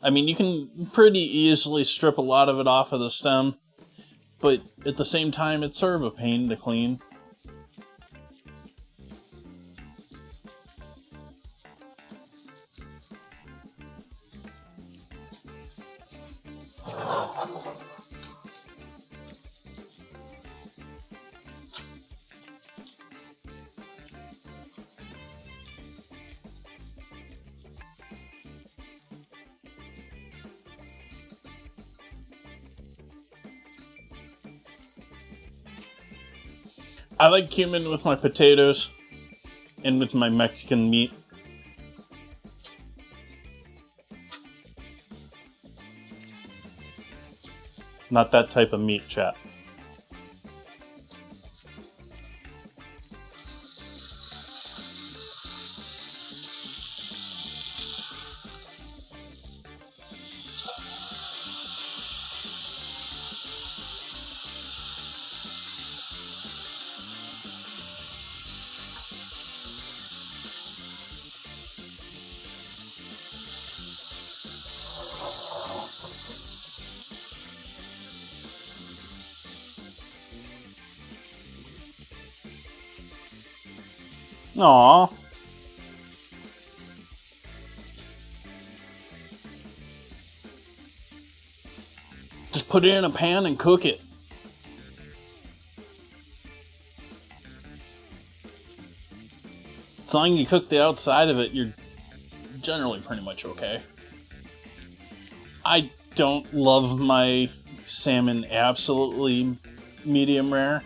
Speaker 1: I mean, you can pretty easily strip a lot of it off of the stem, but at the same time, it's sort of a pain to clean. I like cumin with my potatoes and with my Mexican meat. Not that type of meat, chat. Aww. Just put it in a pan and cook it. As long as you cook the outside of it, you're generally pretty much okay. I don't love my salmon absolutely medium rare,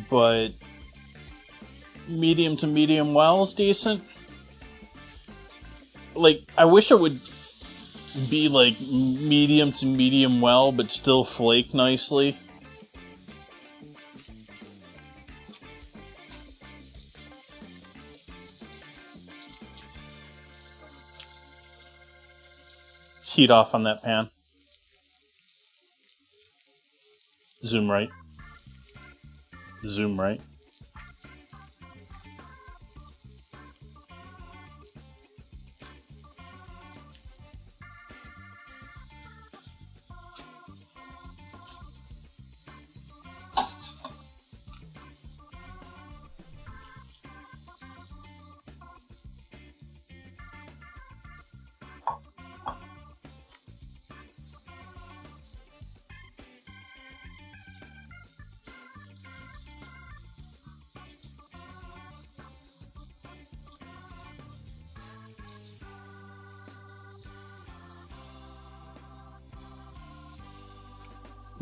Speaker 1: but medium to medium well is decent. Like, I wish it would be like medium to medium well, but still flake nicely. Heat off on that pan. Zoom right. Zoom right.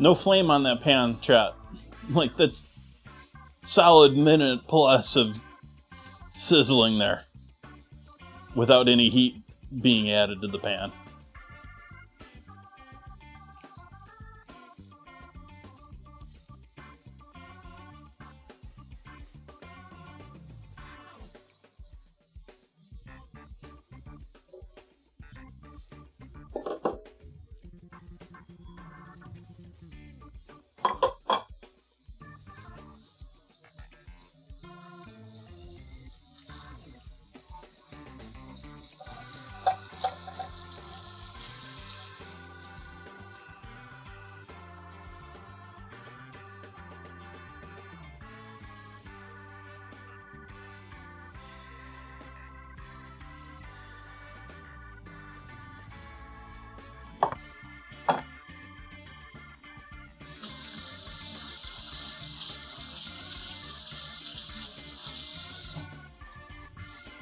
Speaker 1: No flame on that pan, chat. Like, that's solid minute plus of sizzling there without any heat being added to the pan.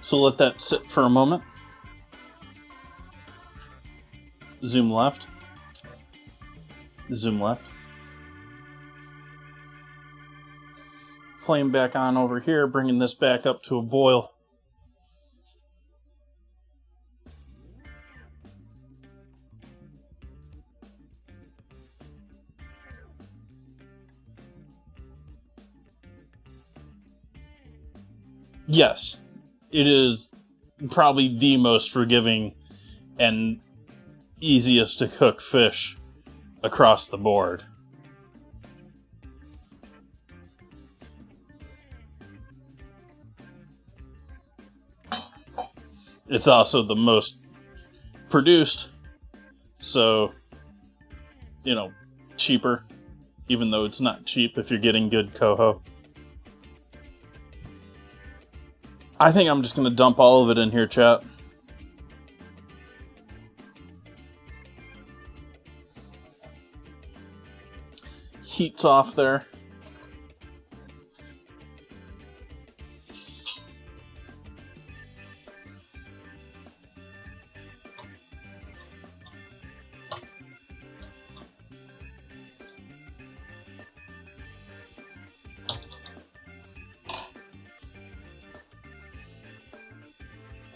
Speaker 1: So let that sit for a moment. Zoom left. Zoom left. Flame back on over here, bringing this back up to a boil. Yes, it is probably the most forgiving and easiest to cook fish across the board. It's also the most produced, so, cheaper, even though it's not cheap if you're getting good coho. I think I'm just going to dump all of it in here, chat. Heat's off there.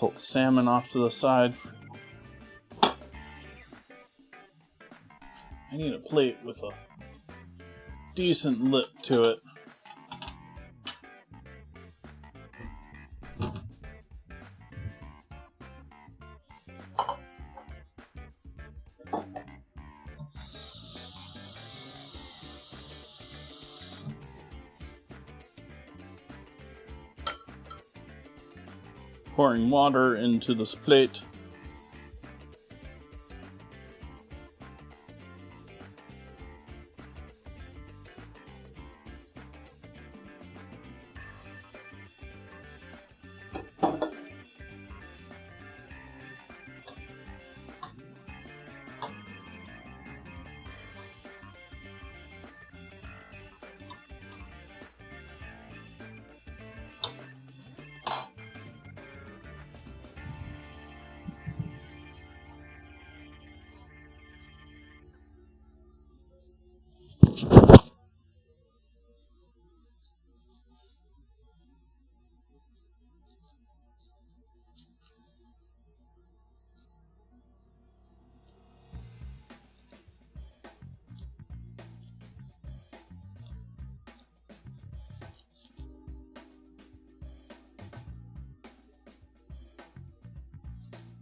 Speaker 1: Pull the salmon off to the side. I need a plate with a decent lip to it. Pouring water into this plate.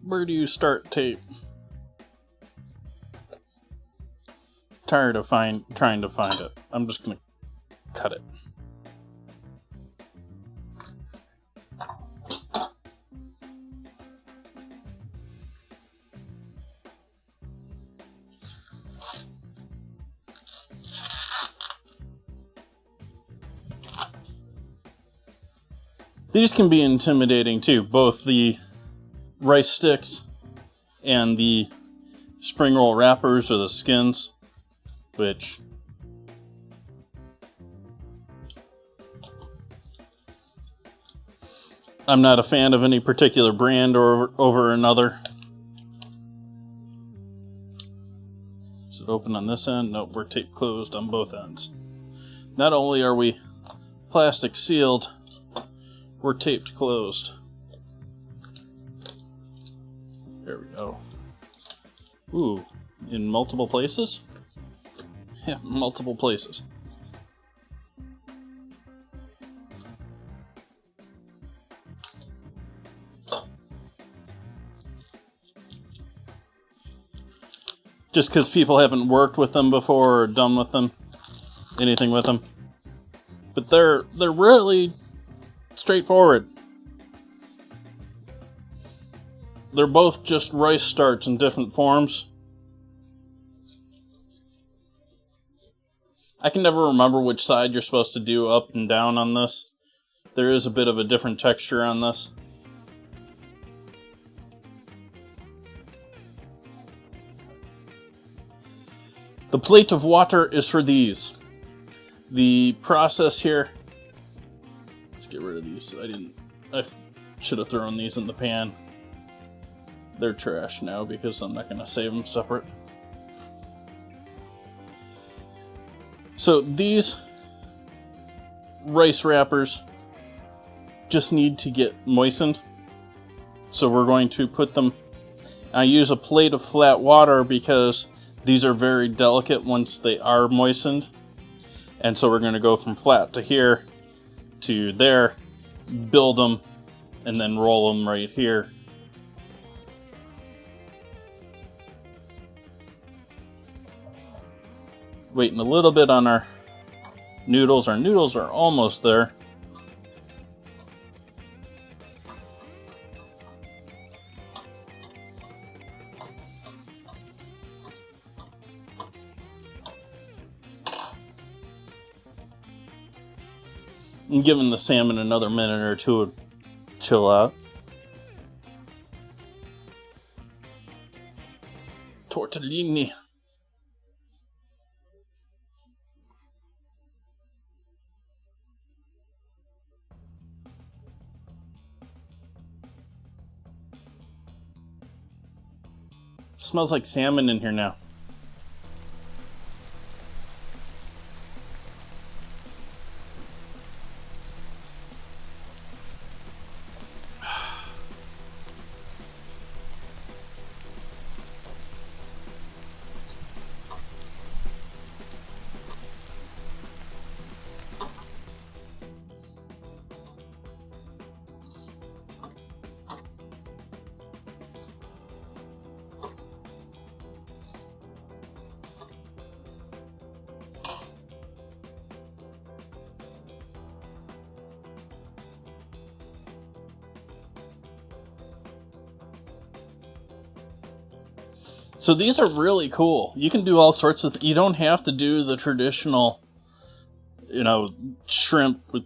Speaker 1: Where do you start tape? Tired of trying to find it. I'm just gonna cut it. These can be intimidating too, both the rice sticks and the spring roll wrappers or the skins, which I'm not a fan of any particular brand or over another. Is it open on this end? Nope, we're taped closed on both ends. Not only are we plastic sealed, we're taped closed. There we go. Ooh, in multiple places? Yeah, multiple places. Just because people haven't worked with them before or done with them, anything with them. But they're really straightforward. They're both just rice starch in different forms. I can never remember which side you're supposed to do up and down on this. There is a bit of a different texture on this. The plate of water is for these. The process here, let's get rid of these. I should have thrown these in the pan. They're trash now because I'm not going to save them separate. So these rice wrappers just need to get moistened. So we're going to put them, I use a plate of flat water because these are very delicate once they are moistened. And so we're going to go from flat to here to there, build them, and then roll them right here. Waiting a little bit on our noodles. Our noodles are almost there. I'm giving the salmon another minute or two to chill out. Tortellini. It smells like salmon in here now. So these are really cool. You can do all sorts of... You don't have to do the traditional, shrimp with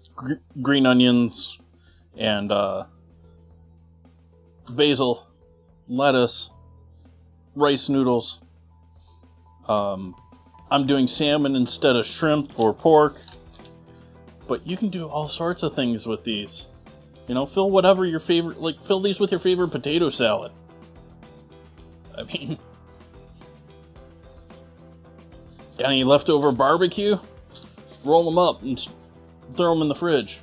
Speaker 1: green onions and basil, lettuce, rice noodles. I'm doing salmon instead of shrimp or pork. But you can do all sorts of things with these. Fill whatever your favorite... fill these with your favorite potato salad. I mean... Got any leftover barbecue? Roll them up and throw them in the fridge.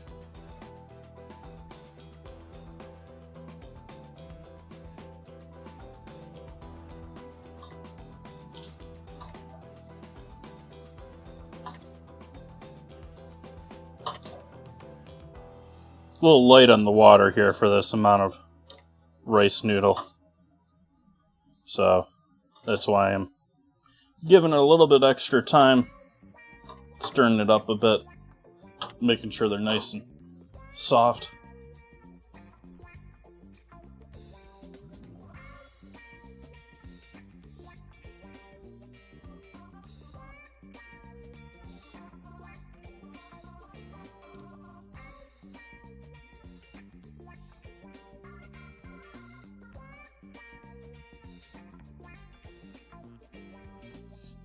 Speaker 1: A little light on the water here for this amount of rice noodle. So that's why I'm giving it a little bit extra time, stirring it up a bit, making sure they're nice and soft.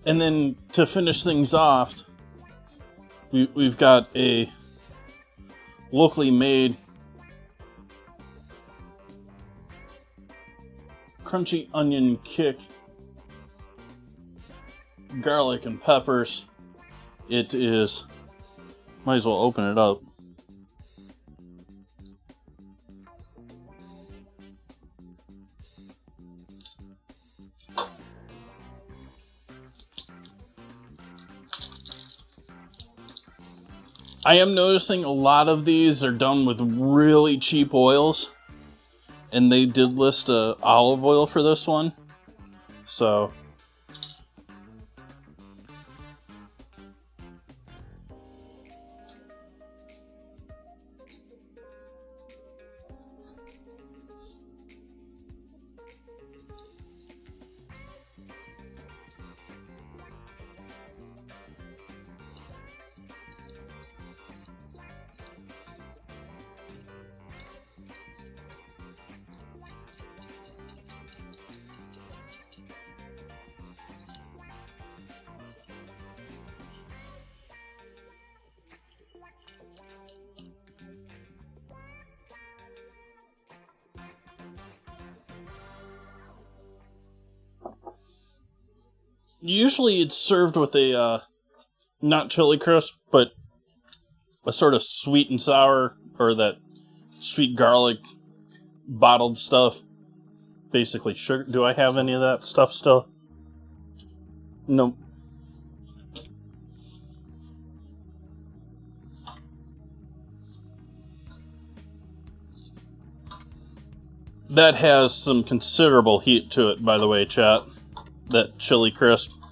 Speaker 1: And then to finish things off, we've got a locally made crunchy onion kick, garlic and peppers. It is, might as well open it up. I am noticing a lot of these are done with really cheap oils, and they did list olive oil for this one, so usually it's served with a, not chili crisp, but a sort of sweet and sour, or that sweet garlic bottled stuff. Basically sugar. Do I have any of that stuff still? Nope. That has some considerable heat to it, by the way, chat. That chili crisp,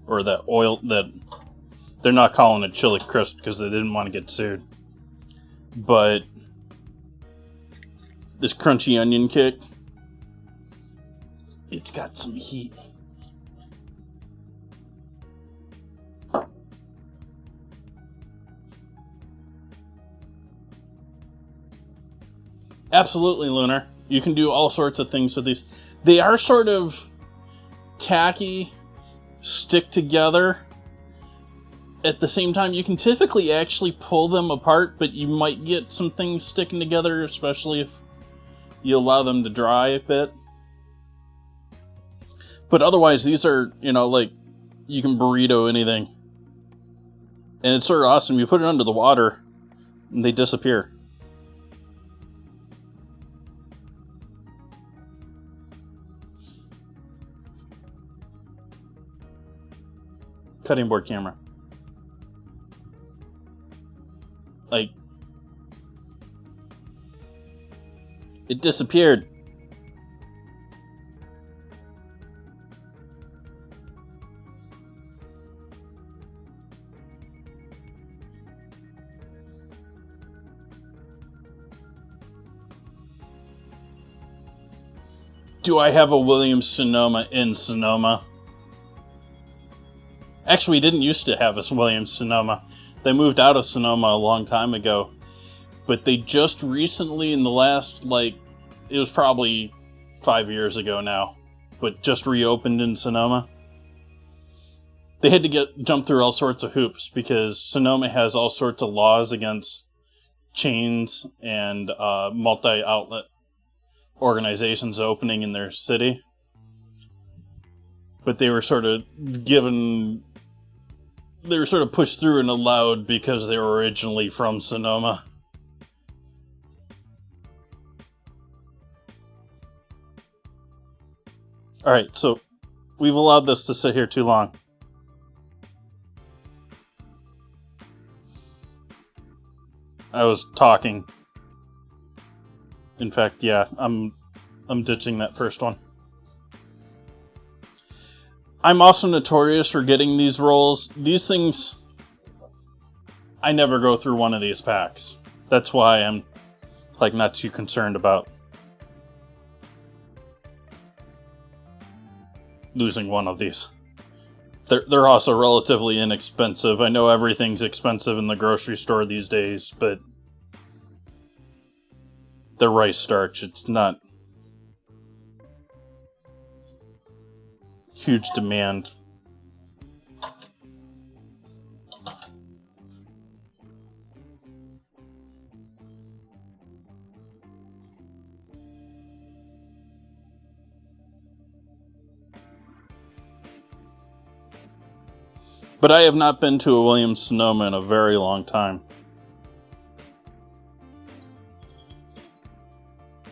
Speaker 1: or that oil, that they're not calling it chili crisp because they didn't want to get sued. But this crunchy onion kick, it's got some heat. Absolutely, Lunar. You can do all sorts of things with these. They are sort of tacky, stick together. At the same time, you can typically actually pull them apart, but you might get some things sticking together, especially if you allow them to dry a bit. But otherwise, these are, you can burrito anything. And it's sort of awesome. You put it under the water, and they disappear. Cutting board camera. It disappeared. Do I have a Williams Sonoma in Sonoma? Actually, we didn't used to have a Williams Sonoma. They moved out of Sonoma a long time ago. But they just recently, in the last, it was probably 5 years ago now, but just reopened in Sonoma. They had to jump through all sorts of hoops because Sonoma has all sorts of laws against chains and multi-outlet organizations opening in their city. But they were sort of pushed through and allowed because they were originally from Sonoma. Alright, so we've allowed this to sit here too long. I was talking. In fact, yeah, I'm ditching that first one. I'm also notorious for getting these rolls. These things, I never go through one of these packs. That's why I'm not too concerned about losing one of these. They're also relatively inexpensive. I know everything's expensive in the grocery store these days, but they're rice starch. It's not huge demand. But I have not been to a Williams Sonoma in a very long time.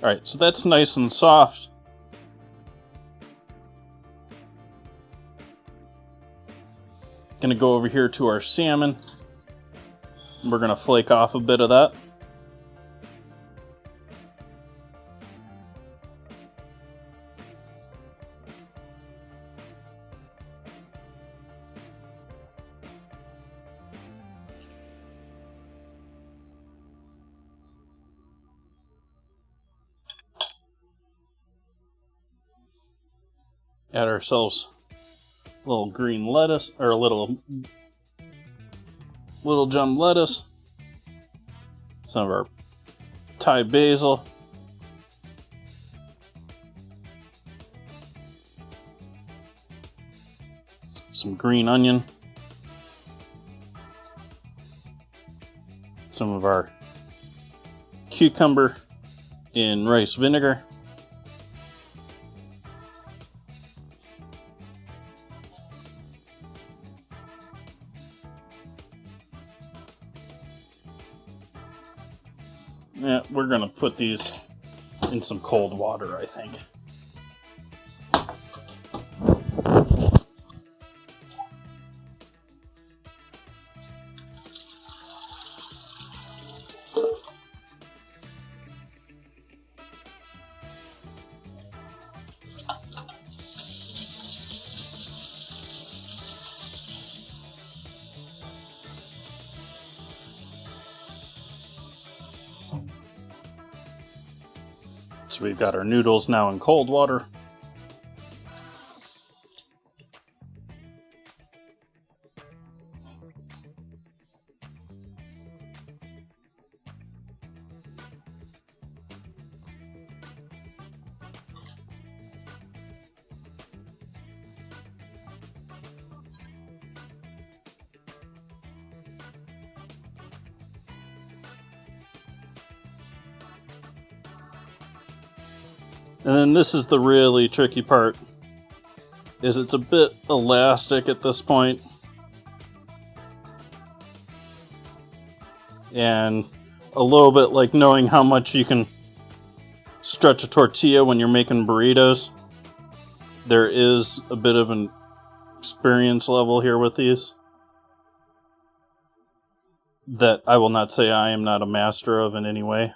Speaker 1: Alright, so that's nice and soft. Gonna go over here to our salmon. We're gonna flake off a bit of that. Add ourselves a little green lettuce, or a little gem lettuce. Some of our Thai basil. Some green onion. Some of our cucumber in rice vinegar. Yeah, we're gonna put these in some cold water, I think. So we've got our noodles now in cold water. And then this is the really tricky part, is it's a bit elastic at this point. And a little bit like knowing how much you can stretch a tortilla when you're making burritos. There is a bit of an experience level here with these that I will not say I am not a master of in any way.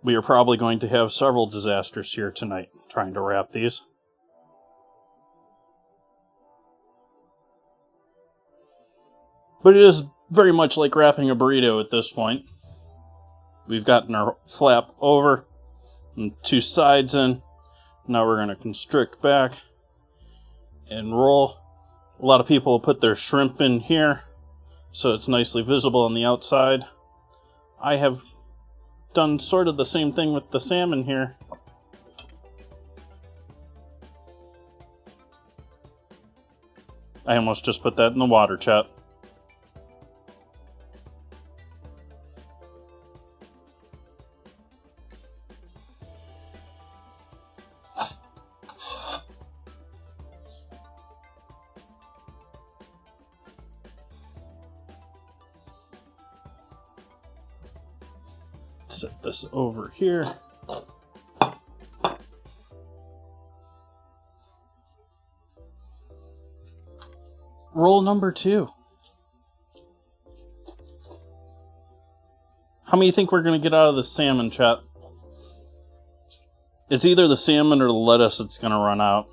Speaker 1: We are probably going to have several disasters here tonight trying to wrap these. But it is very much like wrapping a burrito at this point. We've gotten our flap over. and 2 sides in. Now we're going to constrict back and roll. A lot of people will put their shrimp in here so it's nicely visible on the outside. I have done sort of the same thing with the salmon here. I almost just put that in the water, chat. Set this over here. Roll number 2. How many think we're going to get out of the salmon, chat? It's either the salmon or the lettuce that's going to run out.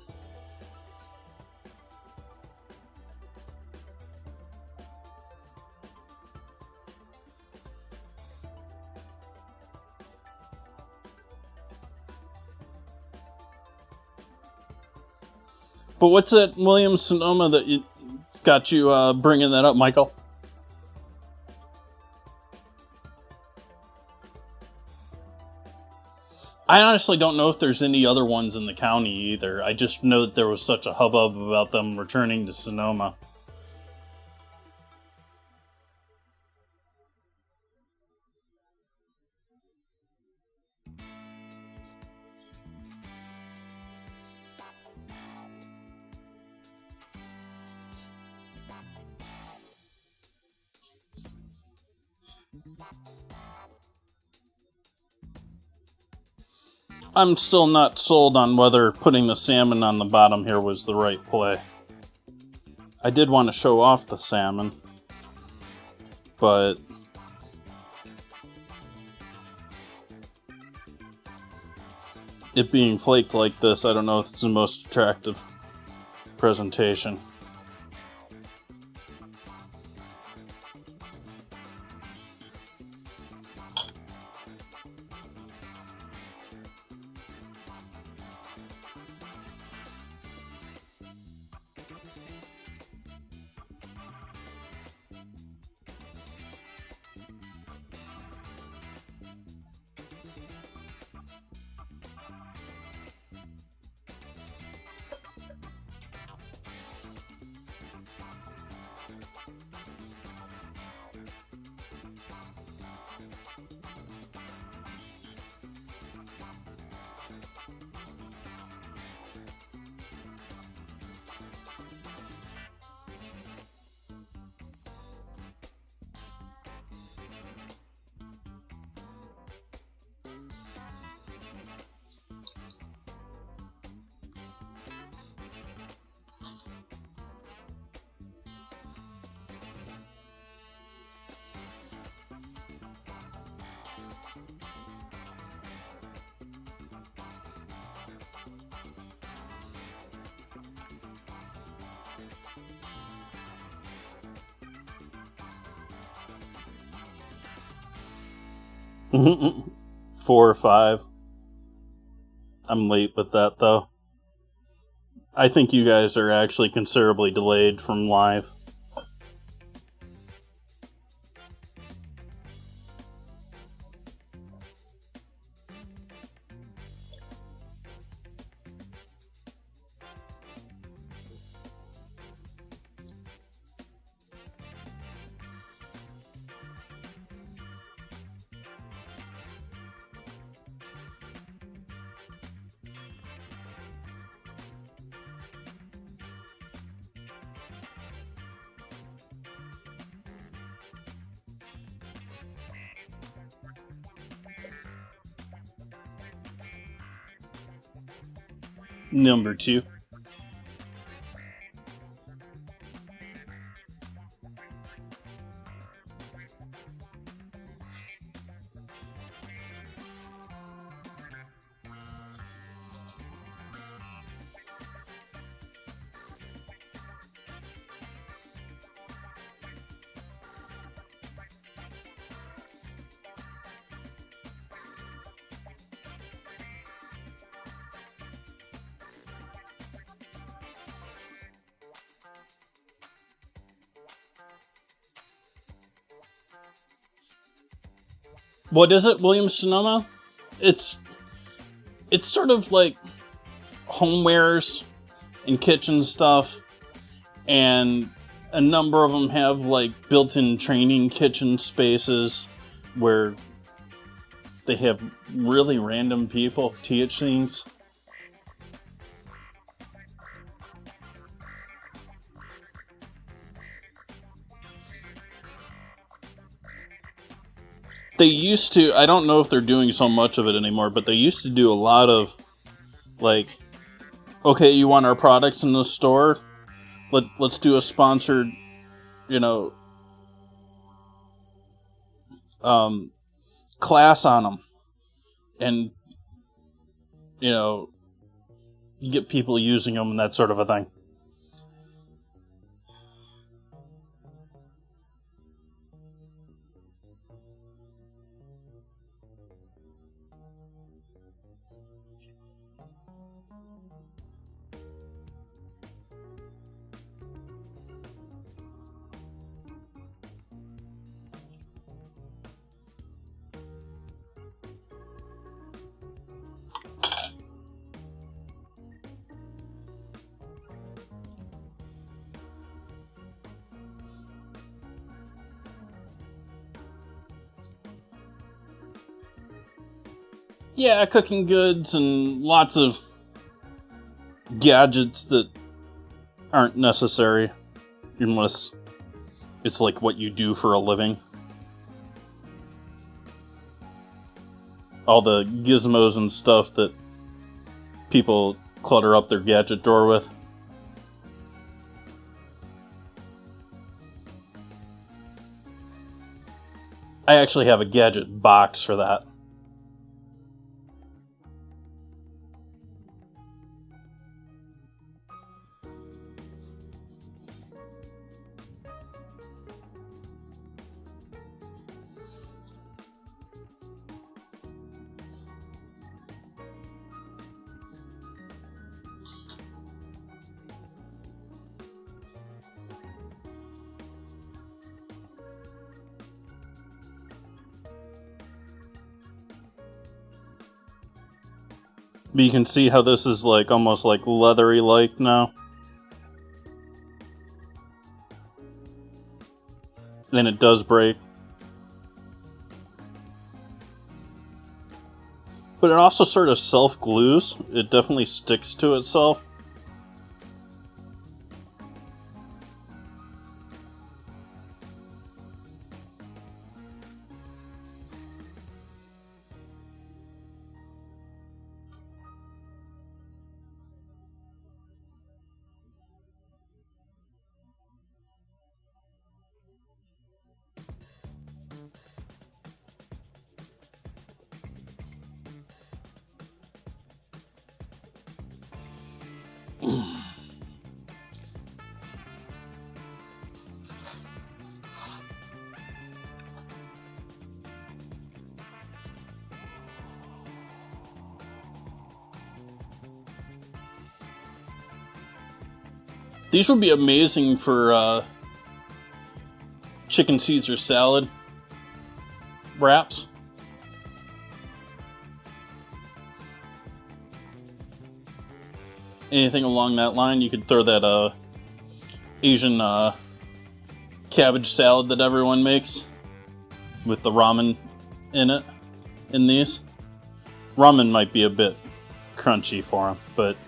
Speaker 1: But what's that Williams-Sonoma that it's got you bringing that up, Michael? I honestly don't know if there's any other ones in the county either. I just know that there was such a hubbub about them returning to Sonoma. I'm still not sold on whether putting the salmon on the bottom here was the right play. I did want to show off the salmon, but it being flaked like this, I don't know if it's the most attractive presentation. Mm-hmm. 4 or 5. I'm late with that, though. I think you guys are actually considerably delayed from live. Number 2. What is it, Williams-Sonoma? It's sort of like homewares and kitchen stuff, and a number of them have like built-in training kitchen spaces where they have really random people teach things. They used to, I don't know if they're doing so much of it anymore, but they used to do a lot of, like, okay, you want our products in the store? Let's do a sponsored, you know, class on them. And, you know, get people using them and that sort of a thing. Yeah, cooking goods and lots of gadgets that aren't necessary unless it's like what you do for a living. All the gizmos and stuff that people clutter up their gadget drawer with. I actually have a gadget box for that. But you can see how this is like almost like leathery like now. And it does break. But it also sort of self-glues. It definitely sticks to itself. These would be amazing for chicken Caesar salad wraps. Anything along that line, you could throw that Asian cabbage salad that everyone makes with the ramen in it, in these. Ramen might be a bit crunchy for them, but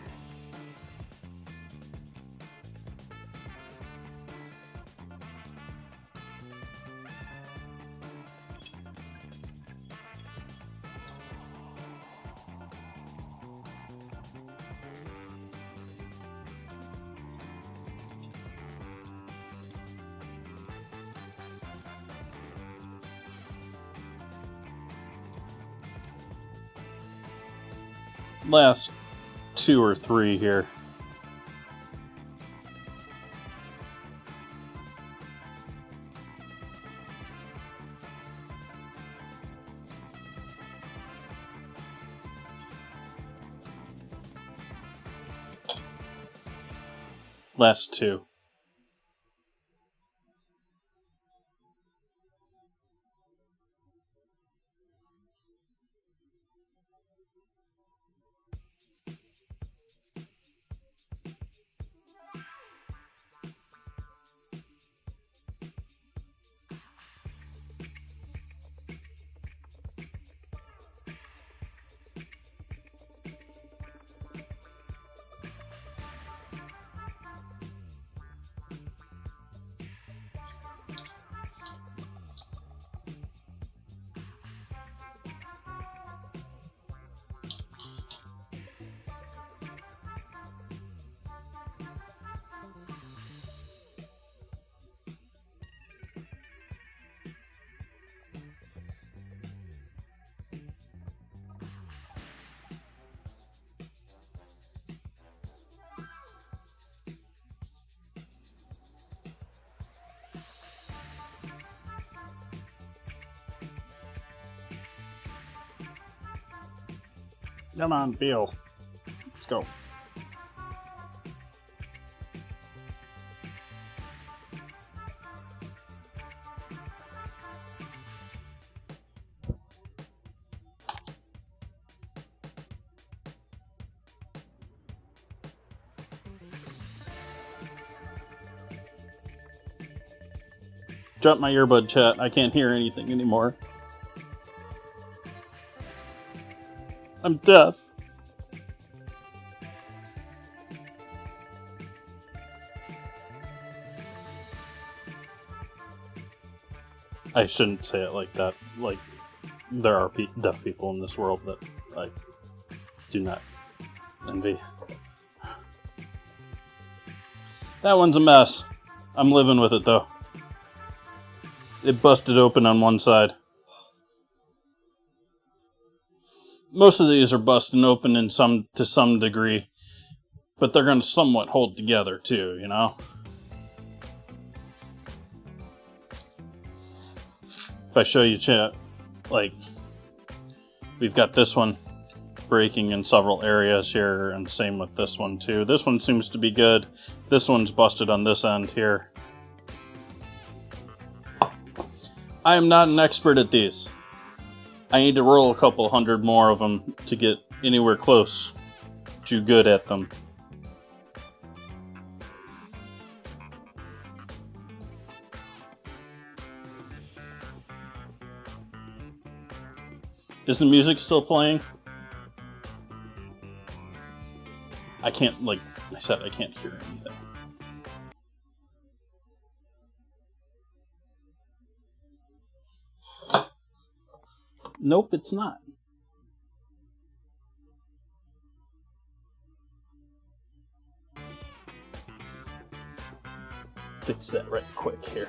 Speaker 1: last 2 or 3 here. Last 2. Come on, Bill. Let's go. Drop my earbud, chat. I can't hear anything anymore. I'm deaf. I shouldn't say it like that. Like, there are deaf people in this world that I do not envy. That one's a mess. I'm living with it, though. It busted open on one side. Most of these are busting open to some degree, but they're going to somewhat hold together too, you know? If I show you, chat, like, we've got this one breaking in several areas here, and same with this one too. This one seems to be good. This one's busted on this end here. I am not an expert at these. I need to roll a couple hundred more of them to get anywhere close to good at them. Is the music still playing? I can't, like I said, I can't hear anything. Nope, it's not. Fix that right quick here.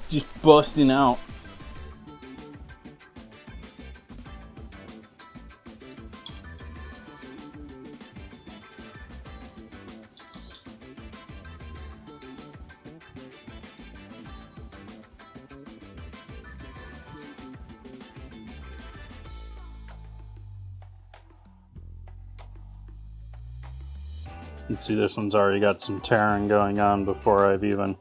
Speaker 1: Just busting out. You can see this one's already got some tearing going on before I've even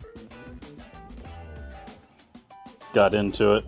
Speaker 1: got into it.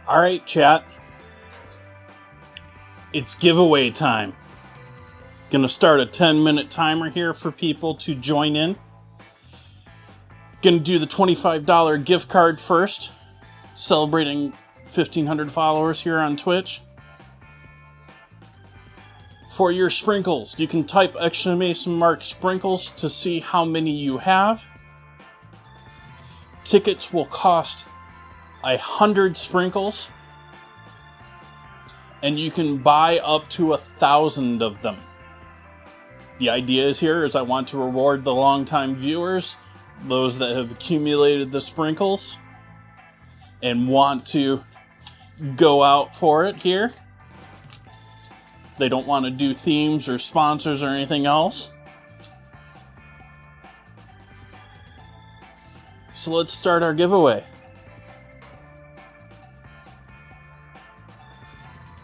Speaker 1: All right, chat. It's giveaway time. Gonna start a 10-minute timer here for people to join in. Gonna do the $25 gift card first, celebrating 1,500 followers here on Twitch. For your sprinkles, you can type ! sprinkles to see how many you have. Tickets will cost 100 sprinkles, and you can buy up to 1,000 of them. The idea is I want to reward the longtime viewers, those that have accumulated the sprinkles and want to go out for it here. They don't want to do themes or sponsors or anything else. So let's start our giveaway.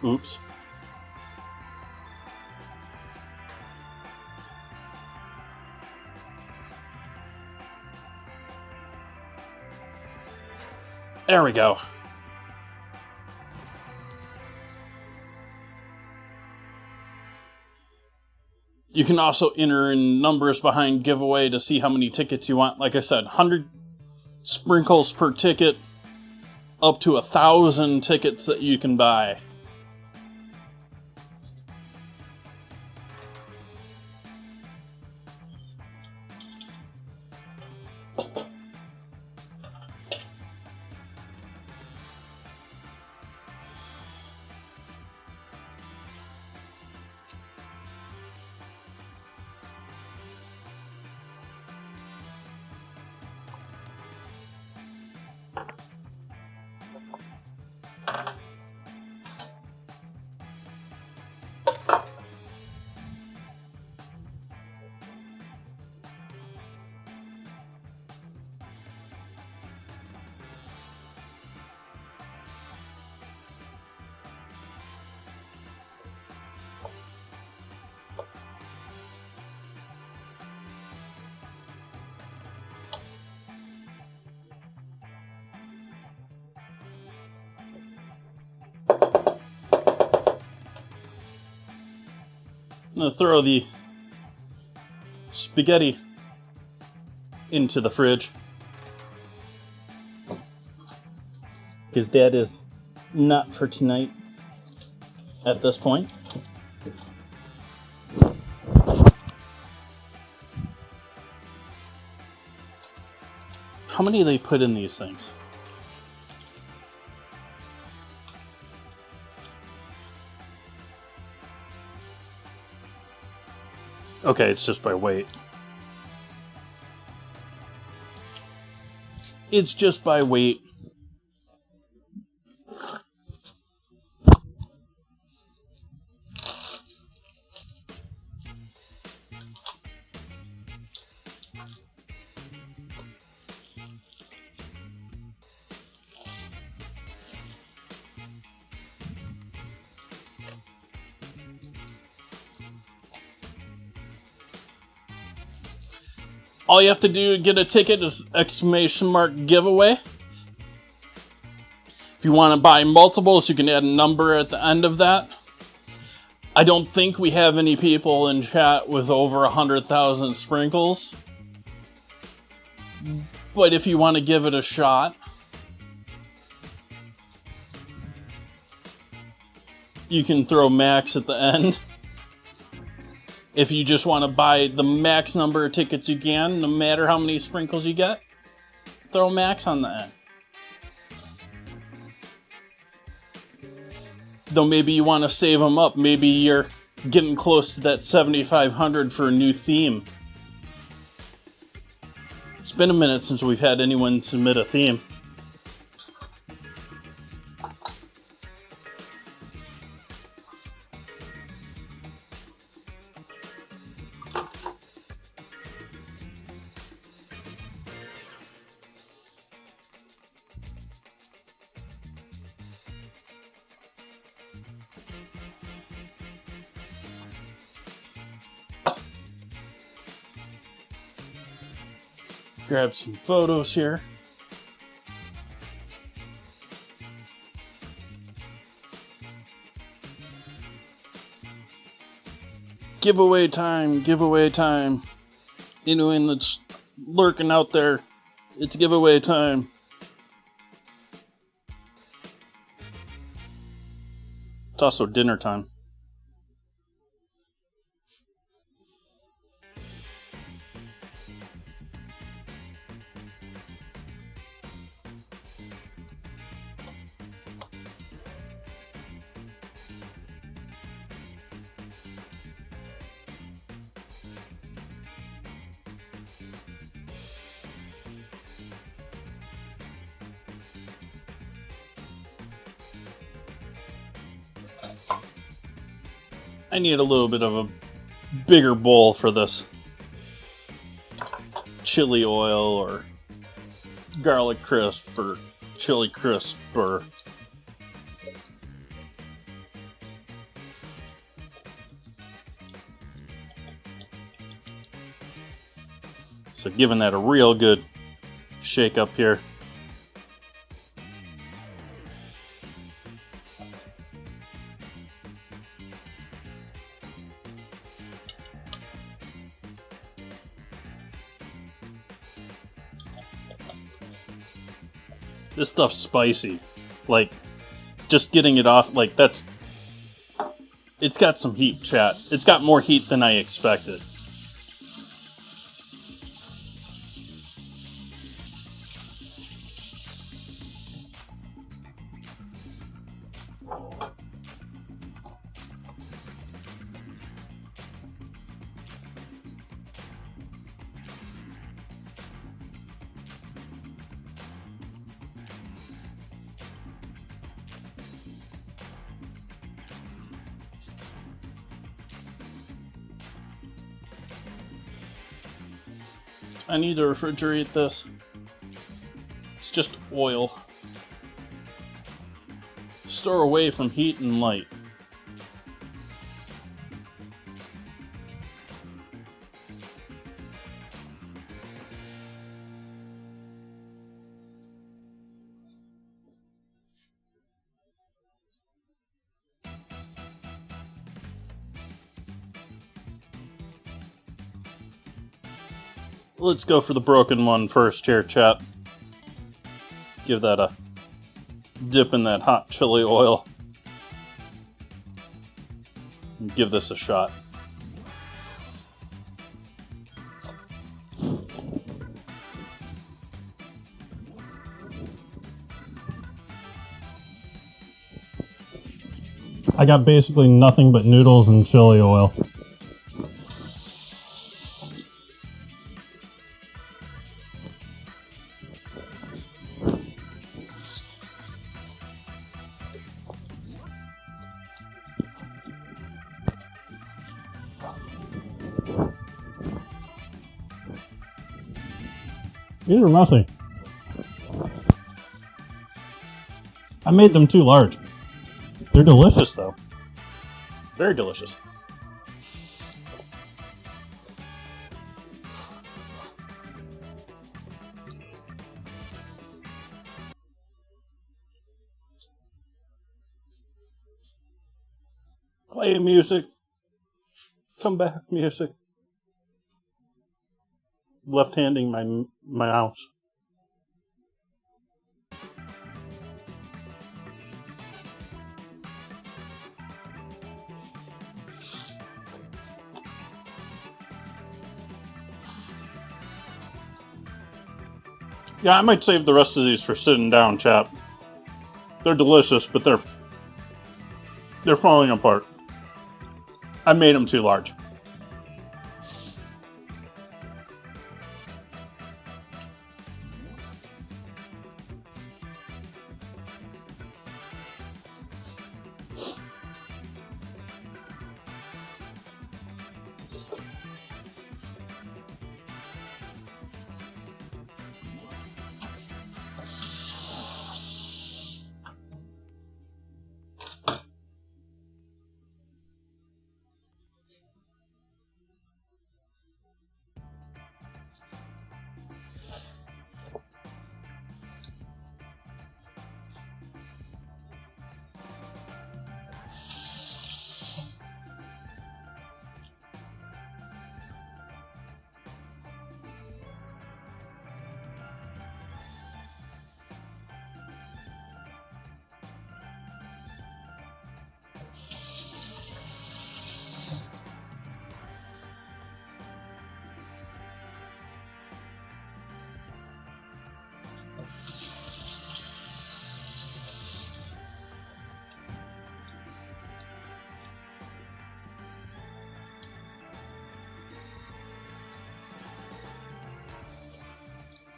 Speaker 1: Oops. There we go. You can also enter in numbers behind giveaway to see how many tickets you want. Like I said, 100 sprinkles per ticket, up to 1,000 tickets that you can buy. I'm going to throw the spaghetti into the fridge, because that is not for tonight at this point. How many do they put in these things? Okay, it's just by weight. It's just by weight. All you have to do to get a ticket is ! giveaway. If you want to buy multiples, you can add a number at the end of that. I don't think we have any people in chat with over 100,000 sprinkles. But if you want to give it a shot, you can throw max at the end. If you just want to buy the max number of tickets you can, no matter how many sprinkles you get, throw max on the end. Though maybe you want to save them up. Maybe you're getting close to that 7,500 for a new theme. It's been a minute since we've had anyone submit a theme. Grab some photos here. Giveaway time, giveaway time. Anyone that's lurking out there, it's giveaway time. It's also dinner time. I need a little bit of a bigger bowl for this chili oil or garlic crisp or chili crisp or so giving that a real good shake up here. This stuff's spicy. Like, just getting it off, like, that's... It's got some heat, chat. It's got more heat than I expected. I need to refrigerate this. It's just oil. Store away from heat and light. Let's go for the broken one first here, chat. Give that a dip in that hot chili oil. And give this a shot. I got basically nothing but noodles and chili oil. These are messy. I made them too large. They're delicious though. Very delicious. Play music. Come back, music. Left-handing my mouse. Yeah, I might save the rest of these for sitting down, chap. They're delicious, but they're falling apart. I made them too large.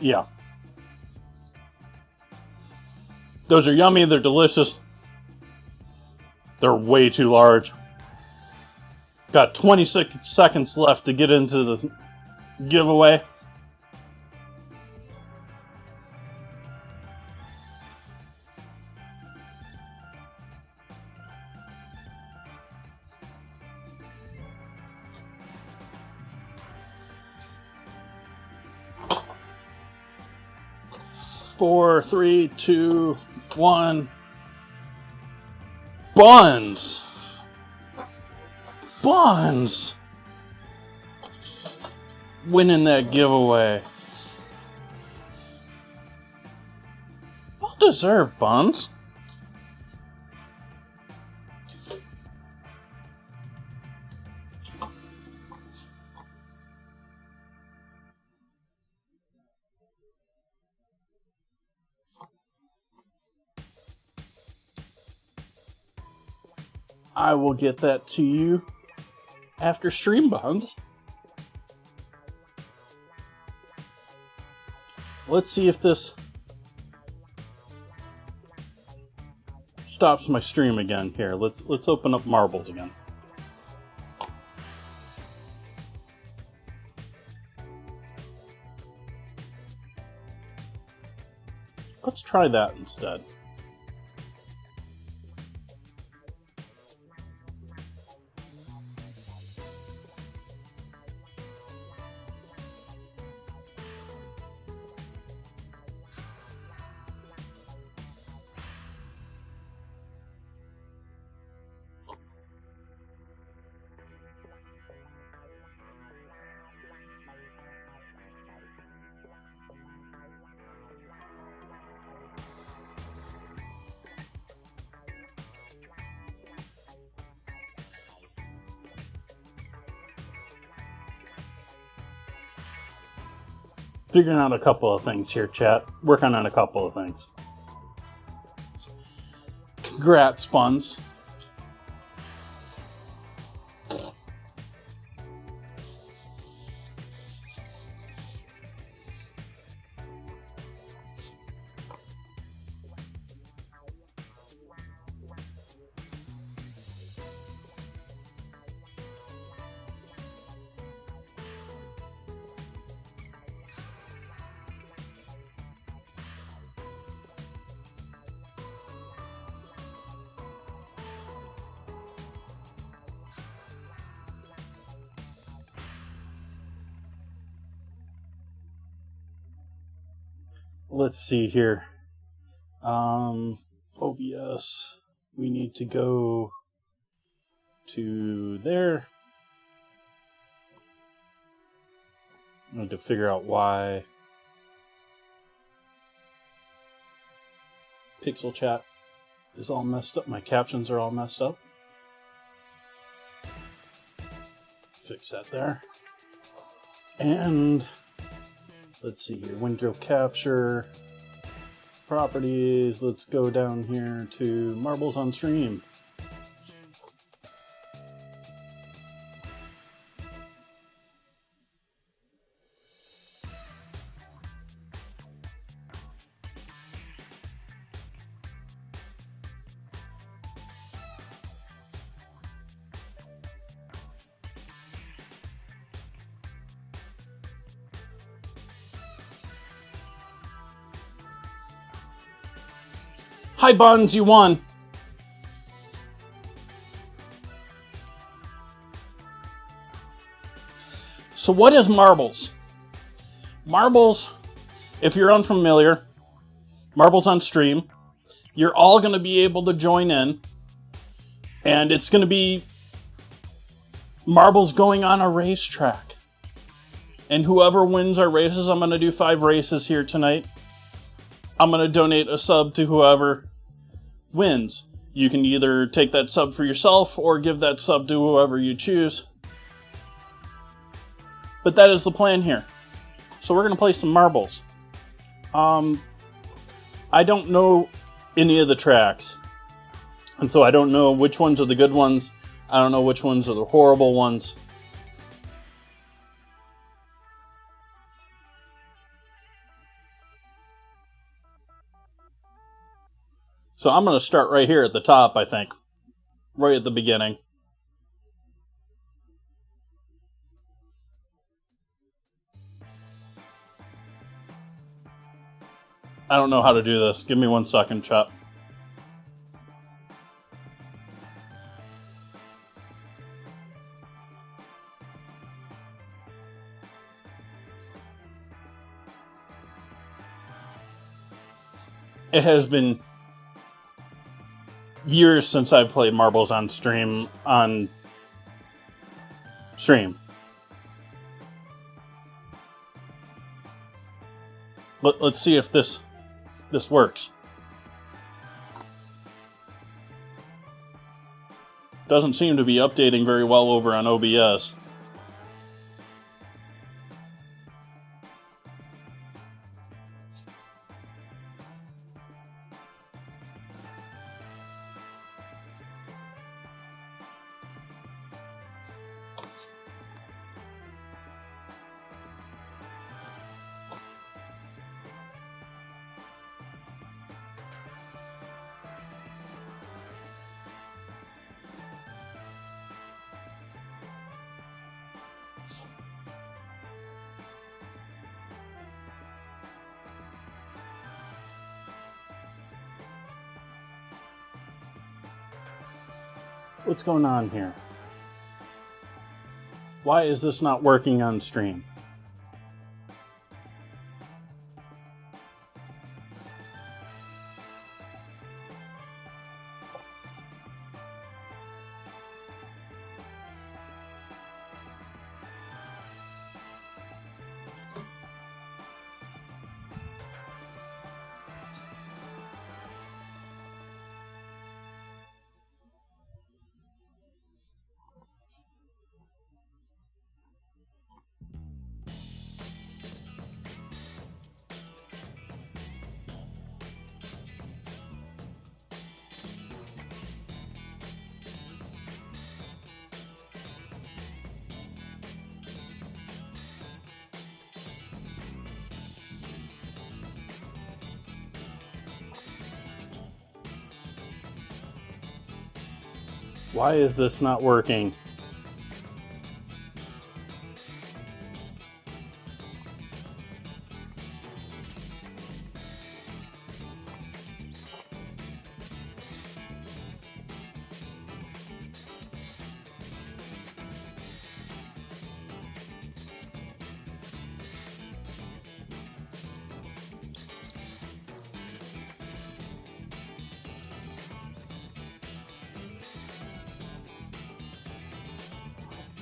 Speaker 1: Yeah. Those are yummy, they're delicious. They're way too large. Got 26 seconds left to get into the giveaway. Four, three, two, one. Buns. Buns. Winning that giveaway. Well deserved, Buns. I will get that to you after stream, Buns. Let's see if this stops my stream again here. Let's open up marbles again. Let's try that instead. Figuring out a couple of things here, chat. Working on a couple of things. Congrats, Buns. Let's see here. OBS. We need to go to there. I need to figure out why Pixel Chat is all messed up. My captions are all messed up. Fix that there. And let's see here, window capture, properties. Let's go down here to marbles on stream. Hi, Buns, you won. So what is marbles? Marbles, if you're unfamiliar, marbles on stream, you're all going to be able to join in, and it's going to be marbles going on a racetrack. And whoever wins our races, I'm going to do 5 races here tonight. I'm going to donate a sub to whoever wins. You can either take that sub for yourself or give that sub to whoever you choose. But that is the plan here. So we're going to play some marbles. I don't know any of the tracks. And so I don't know which ones are the good ones. I don't know which ones are the horrible ones. So I'm going to start right here at the top, I think. Right at the beginning. I don't know how to do this. Give me 1 second, chat. It has been years since I've played marbles on stream. Let's see if this works. Doesn't seem to be updating very well over on OBS. What's going on here? Why is this not working on stream? Why is this not working?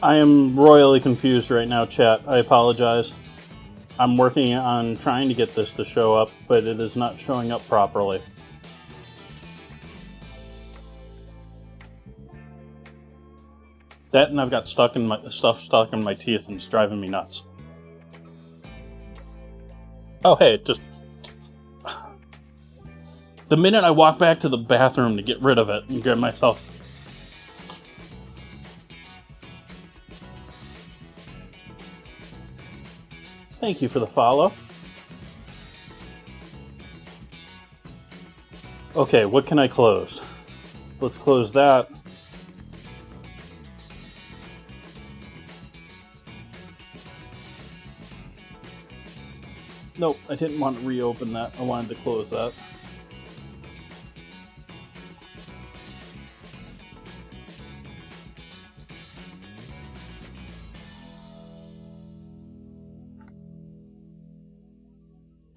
Speaker 1: I am royally confused right now, chat. I apologize. I'm working on trying to get this to show up, but it is not showing up properly. That and I've got stuff stuck in my teeth and it's driving me nuts. Oh hey, just the minute I walk back to the bathroom to get rid of it and grab myself. Thank you for the follow. Okay, what can I close? Let's close that. Nope, I didn't want to reopen that. I wanted to close that.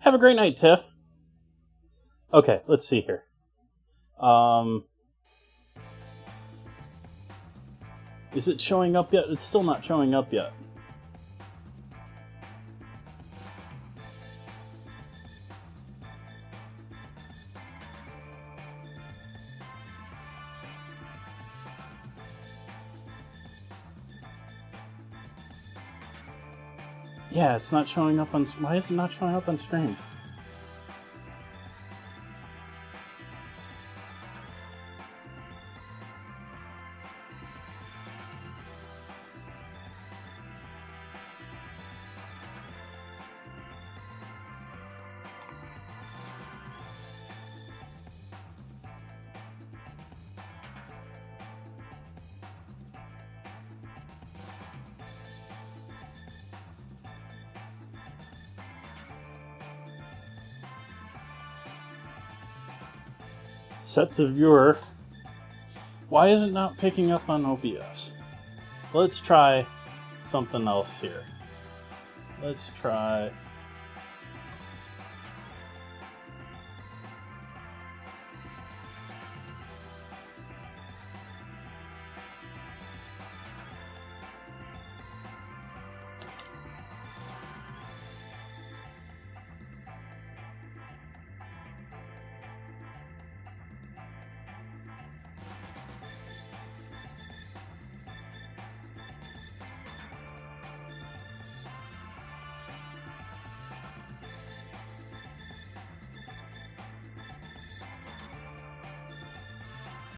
Speaker 1: Have a great night, Tiff. Okay, let's see here. Is it showing up yet? It's still not showing up yet. Yeah, it's not showing up on... Why is it not showing up on stream? Set the viewer. Why is it not picking up on OBS? Let's try something else here. Let's try